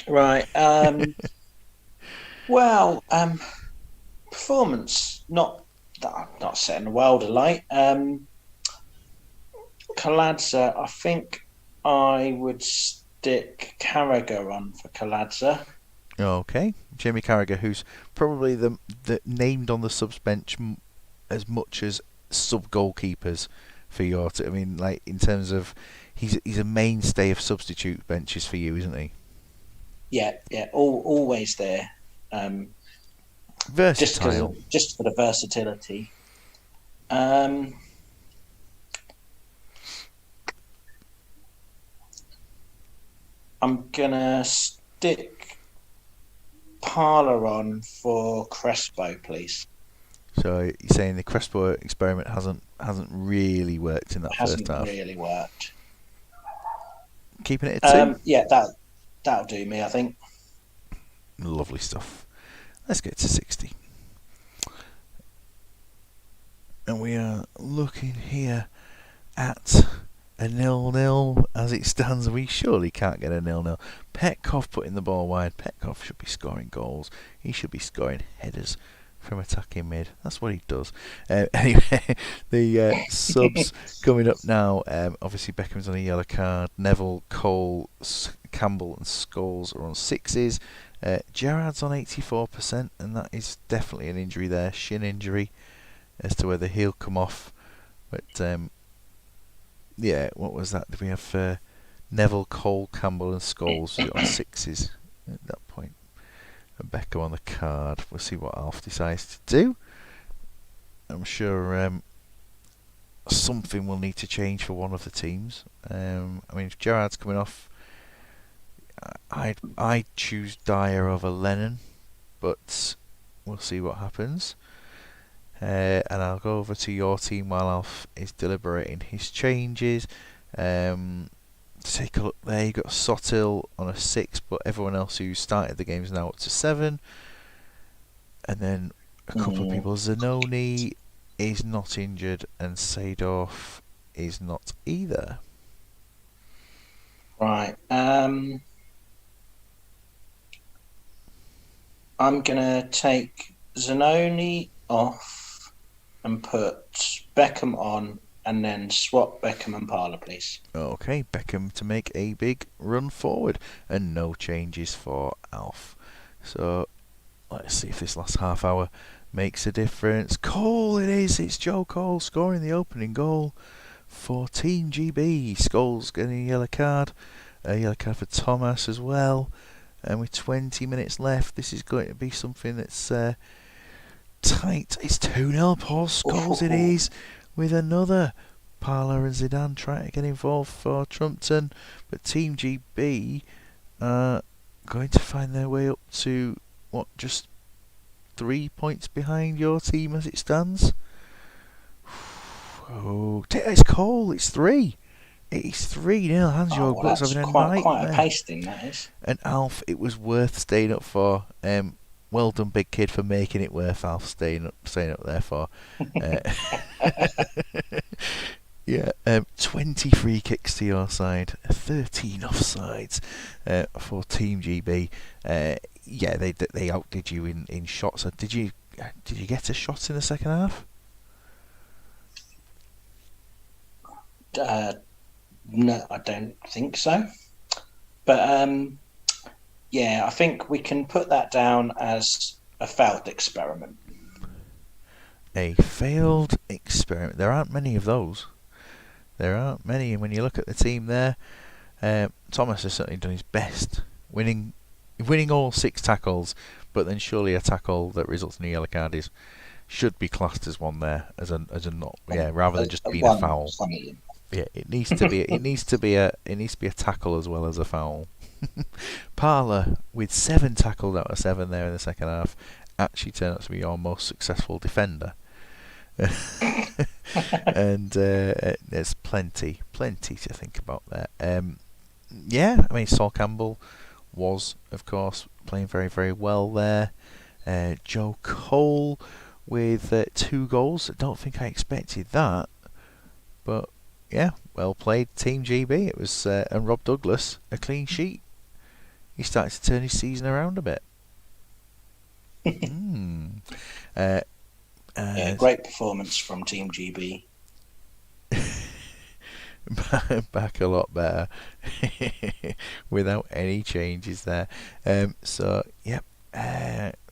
Speaker 2: Right. Well, performance not setting the world alight. Kaladza, I think I would stick Carragher on for Kaladza.
Speaker 1: Okay, Jamie Carragher, who's probably the named on the subs bench as much as sub goalkeepers for your. I mean, like in terms of he's a mainstay of substitute benches for you, isn't he?
Speaker 2: Yeah, always there.
Speaker 1: Versatile,
Speaker 2: just for the versatility. I'm gonna stick Parler on for Crespo, please.
Speaker 1: So you're saying the Crespo experiment hasn't really worked in that first half?
Speaker 2: Hasn't really worked.
Speaker 1: Keeping it at 2?
Speaker 2: Yeah, that'll do me, I think.
Speaker 1: Lovely stuff. Let's get to 60. And we are looking here at a 0-0 as it stands. We surely can't get a 0-0. Petkov putting the ball wide. Petkov should be scoring goals. He should be scoring headers from attacking mid. That's what he does. Anyway, the subs coming up now. Obviously, Beckham's on a yellow card. Neville, Cole, Campbell, and Scholes are on sixes. Gerrard's on 84%, and that is definitely an injury there, shin injury, as to whether he'll come off. But yeah, what was that? Did we have Neville, Cole, Campbell, and Scholes on sixes at that point? And Beckham on the card. We'll see what Alf decides to do. I'm sure something will need to change for one of the teams. I mean, if Gerrard's coming off, I'd choose Dyer over Lennon, but we'll see what happens. And I'll go over to your team while Alf is deliberating his changes. Take a look there. You got Sotil on a 6, but everyone else who started the game is now up to 7. And then a couple of people. Zanoni is not injured, and Seedorf is not either.
Speaker 2: Right. I'm gonna take Zanoni off and put Beckham on, and then swap Beckham and Parler, please.
Speaker 1: Okay, Beckham to make a big run forward, and no changes for Alf. So let's see if this last half hour makes a difference. Cole, it is. It's Joe Cole scoring the opening goal for Team GB. Scholes getting a yellow card for Thomas as well. And with 20 minutes left, this is going to be something that's tight. It's 2-0. Paul Scholes, it is, with another. Parler and Zidane trying to get involved for Trumpton, but Team GB are going to find their way up to, just 3 points behind your team as it stands? Oh, it's Cole, it's 3. It's 3-0. Hans-Jorg Butt's having a nightmare.
Speaker 2: Quite a pasting, that is.
Speaker 1: And Alf, it was worth staying up for. Well done, big kid, for making it worth Alf staying up there for. Yeah, 20 free kicks to your side, 13 offsides for Team GB. Yeah, they outdid you in shots. Did you get a shot in the second half?
Speaker 2: No, I don't think so. But yeah, I think we can put that down as a failed experiment.
Speaker 1: A failed experiment. There aren't many of those. There aren't many, and when you look at the team there, Thomas has certainly done his best, winning all 6 tackles, but then surely a tackle that results in a yellow card should be classed as one there, as a not, rather than just being a foul. Yeah, it needs to be a tackle as well as a foul. Parler, with 7 tackles out of 7 there in the second half, actually turned out to be your most successful defender. And there's plenty to think about there. Yeah, I mean, Sol Campbell was, of course, playing very, very well there. Joe Cole with 2 goals. I don't think I expected that, but yeah, well played, Team GB. It was and Rob Douglas, a clean sheet. He started to turn his season around a bit.
Speaker 2: Yeah, great performance from Team GB.
Speaker 1: Back a lot better without any changes there. So yep.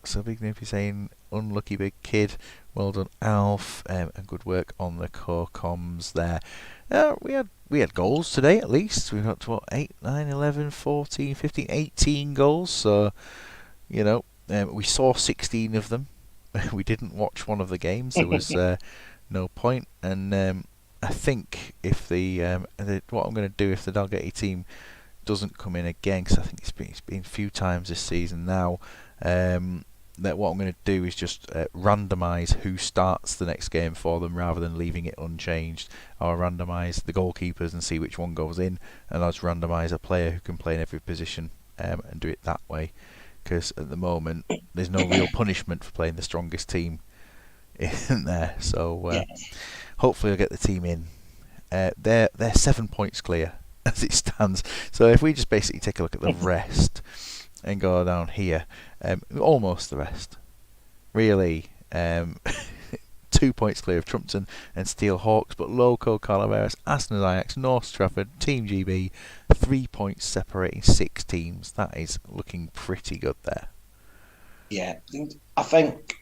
Speaker 1: So Big Noopy saying unlucky big kid. Well done, Alf, and good work on the core comms there. We had goals today at least. We got to 8, 9, 11, 14, 15, 18 goals. So we saw 16 of them. We didn't watch one of the games. There was no point. And I think if what I'm going to do if the Dalgety team doesn't come in again, because I think it's been a few times this season now, that what I'm going to do is just randomise who starts the next game for them rather than leaving it unchanged. I'll randomise the goalkeepers and see which one goes in, and I'll just randomise a player who can play in every position and do it that way. Because at the moment there's no real punishment for playing the strongest team in there. So hopefully I'll get the team in they're 7 points clear as it stands. So if we just basically take a look at the rest and go down here, almost the rest, really. 2 points clear of Trumpton and Steel Hawks, but Loco, Calaveras, Aston Ajax, North Trafford, Team GB, 3 points separating 6 teams. That is looking pretty good there.
Speaker 2: Yeah, I think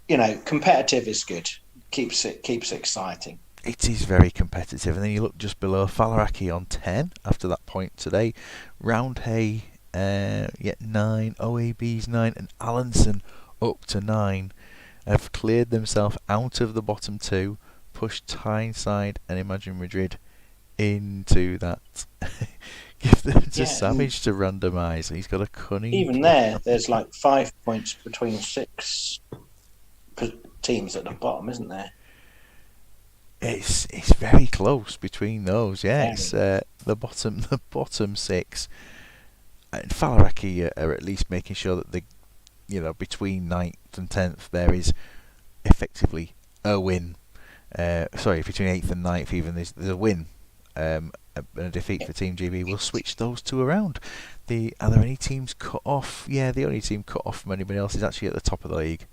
Speaker 2: competitive is good. Keeps it exciting.
Speaker 1: It is very competitive, and then you look just below Falaraki on 10 after that point today. Roundhay 9, OAB's 9, and Allenson up to 9. Have cleared themselves out of the bottom 2, pushed Tyneside and Imagine Madrid into that. Give them to Savage to randomise. He's got a cunning.
Speaker 2: Even there's like 5 points between 6 teams at the bottom, isn't there?
Speaker 1: It's very close between those. Yeah, it's the bottom 6. And Falaraki are at least making sure that between 9th and 10th there is effectively a win. Between 8th and 9th even there's a win and a defeat for Team GB. We'll switch those two around. Are there any teams cut off? Yeah, the only team cut off from anybody else is actually at the top of the league.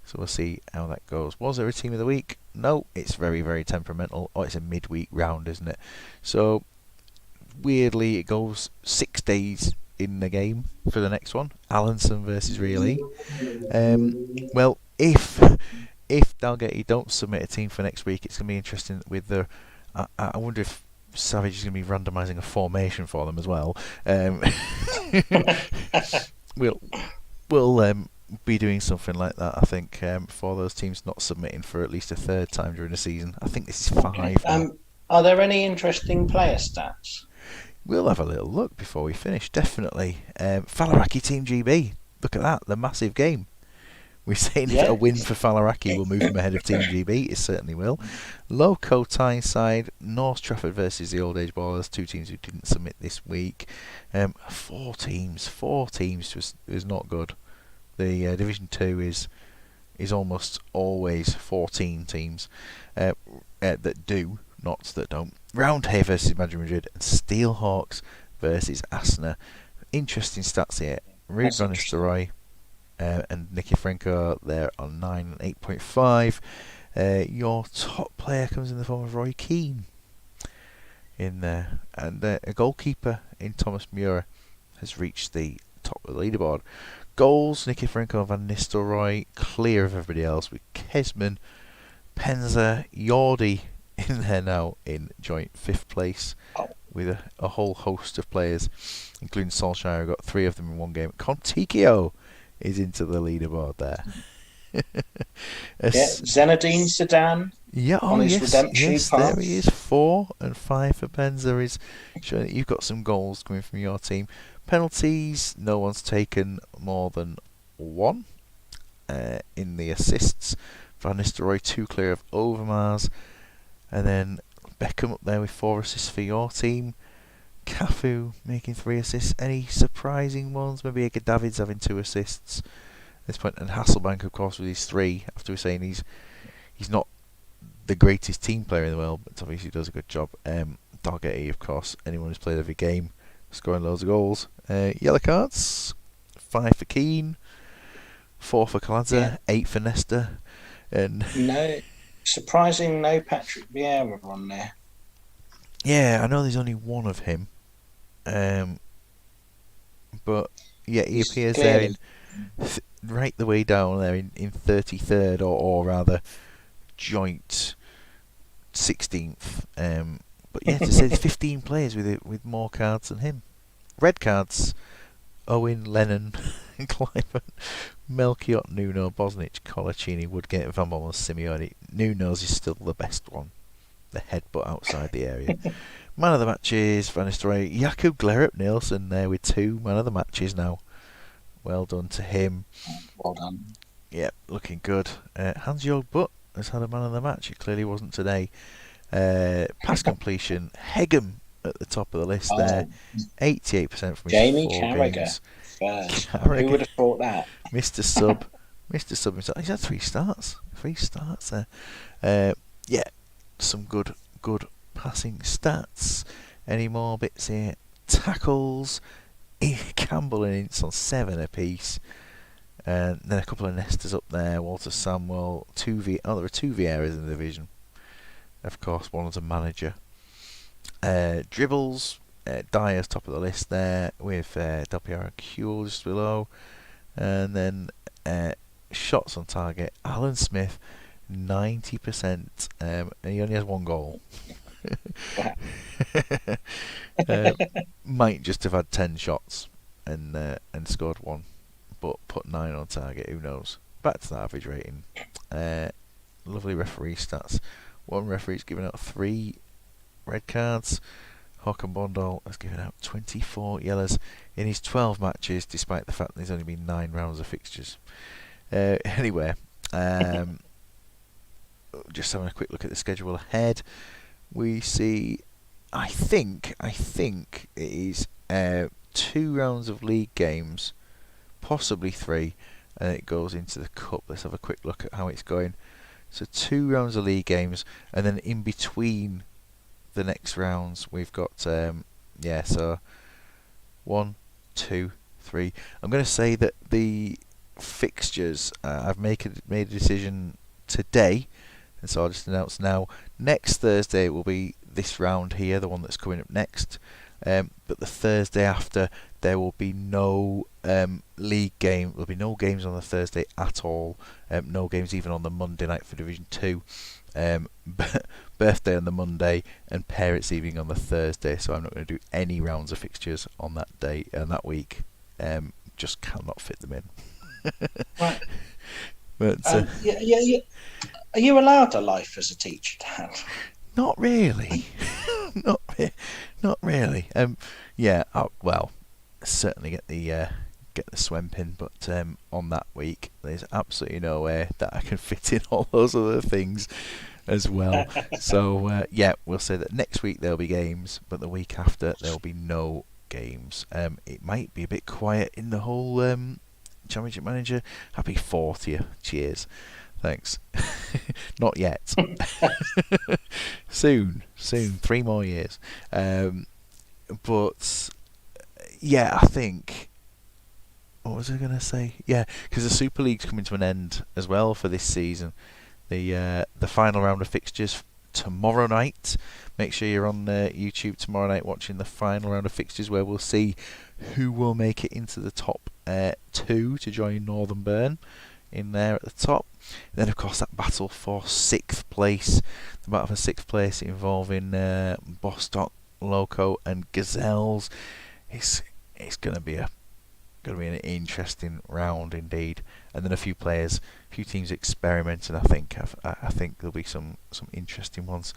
Speaker 1: So we'll see how that goes. Was there a team of the week? No, it's very, very temperamental. Oh, it's a midweek round, isn't it? So weirdly it goes 6 days in the game for the next one. Allenson versus Really. Well, if Dalgety don't submit a team for next week, it's going to be interesting with the. I wonder if Savage is going to be randomising a formation for them as well. We'll be doing something like that, I think, for those teams not submitting for at least a third time during the season. I think this is 5.
Speaker 2: Are there any interesting player stats?
Speaker 1: We'll have a little look before we finish, definitely. Falaraki Team GB, look at that, the massive game. We're saying if a win for Falaraki will move them ahead of Team GB, it certainly will. Loco Tyneside, North Trafford versus the Old Age Ballers, 2 teams who didn't submit this week. 4 teams was not good. The Division 2 is almost always 14 teams that do, not that don't. Roundhay versus Imagine Madrid and Steelhawks versus Asna. Interesting stats here. Ruud van Nistelrooy and Nicky Franco, they're on 9 and 8.5. Your top player comes in the form of Roy Keane in there, and a goalkeeper in Thomas Muir has reached the top of the leaderboard. Goals, Nicky Franco and Van Nistelrooy clear of everybody else, with Kesman, Penza, Yordi in there now in joint 5th place with a whole host of players, including Solskjaer, who got 3 of them in one game. Conticchio is into the leaderboard there.
Speaker 2: Zinedine Zidane.
Speaker 1: Yeah, yes, there he is. 4 and 5 for Penza is showing that you've got some goals coming from your team. Penalties, no one's taken more than 1 in the assists. Van Nistelrooy 2 clear of Overmars. And then Beckham up there with 4 assists for your team. Cafu making 3 assists. Any surprising ones? Maybe Edgar Davids having 2 assists at this point. And Hasselbank, of course, with his 3. After we're saying he's not the greatest team player in the world, but obviously does a good job. Dalgety, of course, anyone who's played every game, scoring loads of goals. Yellow cards, 5 for Keane, 4 for Kaladza, 8 for Nesta, and
Speaker 2: no Patrick Vieira on there.
Speaker 1: Yeah, I know there's only 1 of him, but yeah, he appears there in right the way down there in 33rd or rather joint 16th. But yeah, to say there's 15 players with more cards than him. Red cards: Owen, Lennon, Clivert, Melchiot, Nuno, Bosnich, Colaccini, Woodgate, Van Bommel, Simeone. Nuno's is still the best one. The headbutt outside the area. Man of the matches, Van Nistelrooy. Jakub Glerup Nielsen there with 2 man of the matches now. Well done to him.
Speaker 2: Well done.
Speaker 1: Yep, looking good. Hans-Jörg Butt has had a man of the match. It clearly wasn't today. Pass completion, Hegem at the top of the list there. 88% from his
Speaker 2: Jamie
Speaker 1: 4
Speaker 2: Carragher.
Speaker 1: games.
Speaker 2: Carragher. Who would have thought that?
Speaker 1: Mr. Sub. Mr. Sub himself. He's had 3 starts. 3 starts there. Yeah, some good good passing stats. Any more bits here? Tackles. Campbell and Ince on 7 apiece. And then a couple of nesters up there. Walter Samuel, there are 2 Vieiras in the division. Of course, one was a manager. Dribbles, Dyer's top of the list there, with Del Piero and Kuhl just below. And then shots on target, Alan Smith, 90%, and he only has 1 goal. Might just have had 10 shots and scored 1, but put 9 on target. Who knows? Back to the average rating. Lovely referee stats. One referee's given out 3 red cards. Håkan Bondal has given out 24 yellows in his 12 matches, despite the fact that there's only been 9 rounds of fixtures. Anyway, just having a quick look at the schedule ahead. We see, I think it is 2 rounds of league games, possibly 3, and it goes into the cup. Let's have a quick look at how it's going. So 2 rounds of league games, and then in between the next rounds we've got so 1, 2, 3. I'm going to say that the fixtures, I've made a decision today, and so I'll just announce now. Next Thursday will be this round here, the one that's coming up next. But the Thursday after, there will be no league game. There'll be no games on the Thursday at all. No games even on the Monday night for Division 2. Birthday on the Monday and parents' evening on the Thursday. So I'm not going to do any rounds of fixtures on that day and that week. Just cannot fit them in.
Speaker 2: Right.
Speaker 1: But
Speaker 2: yeah. Are you allowed a life as a teacher, Dad?
Speaker 1: Not really. Not really. Well, certainly get the Swemp in, but on that week there's absolutely no way that I can fit in all those other things as well. So we'll say that next week there'll be games, but the week after there'll be no games. It might be a bit quiet in the whole Championship Manager. Happy 40th. Cheers. Thanks. Not yet. Soon. 3 more years. But yeah, I think. What was I going to say? Yeah, because the Super League's coming to an end as well for this season. The final round of fixtures tomorrow night. Make sure you're on YouTube tomorrow night watching the final round of fixtures, where we'll see who will make it into the top 2 to join Northern Burn in there at the top. And then, of course, that battle for 6th place. The battle for 6th place involving Bostock, Loco, and Gazelles. It's going to be an interesting round indeed. And then a few teams experimenting. I think there'll be some interesting ones.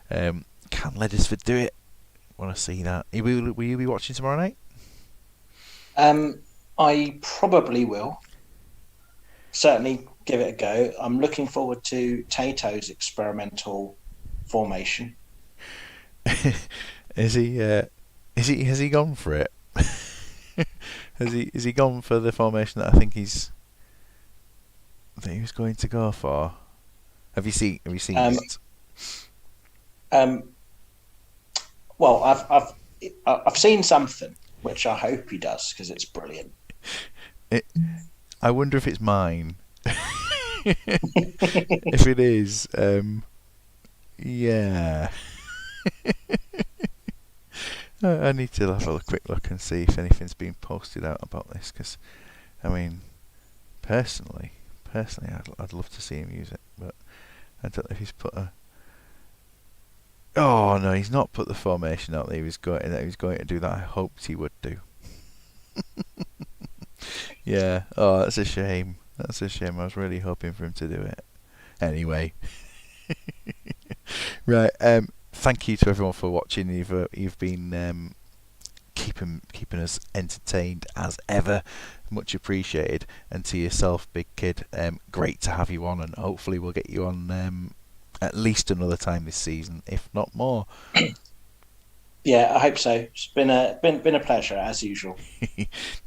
Speaker 1: Can Leddersford do it? Want to see that? Will you be watching tomorrow night?
Speaker 2: I probably will. Certainly give it a go. I'm looking forward to Tato's experimental formation.
Speaker 1: Has he gone for it? Has he gone for the formation that I think he was going to go for? Have you seen it?
Speaker 2: Well, I've seen something which I hope he does, because it's brilliant.
Speaker 1: I wonder if it's mine. If it is, yeah. I need to have a quick look and see if anything's been posted out about this, because, I mean, personally, I'd love to see him use it, but I don't know if he's put a. Oh no, he's not put the formation out that he was going to do that. I hoped he would do. Yeah. Oh, that's a shame. I was really hoping for him to do it. Anyway. Right. Thank you to everyone for watching. You've been keeping us entertained as ever. Much appreciated. And to yourself, Big Kid, great to have you on, and hopefully we'll get you on at least another time this season, if not more.
Speaker 2: Yeah, I hope so. It's been a pleasure as usual.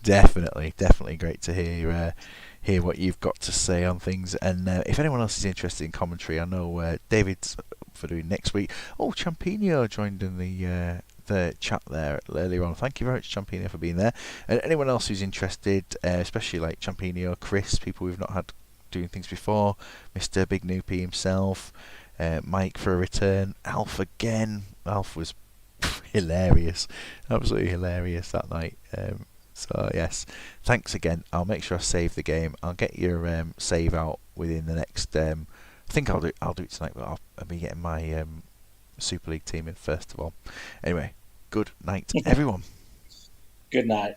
Speaker 1: Definitely great to hear what you've got to say on things. And if anyone else is interested in commentary, I know David's for doing next week. Oh, Champino joined in the chat there earlier on. Thank you very much, Champino, for being there. And anyone else who's interested, especially like Champino, Chris, people we've not had doing things before, Mr. Big Noopy himself, Mike for a return, Alf again. Alf was hilarious, absolutely hilarious that night. So yes, thanks again. I'll make sure I save the game. I'll get your save out within the next. I think I'll do it tonight, but I'll be getting my Super League team in first of all. Anyway, good night, everyone.
Speaker 2: Good night.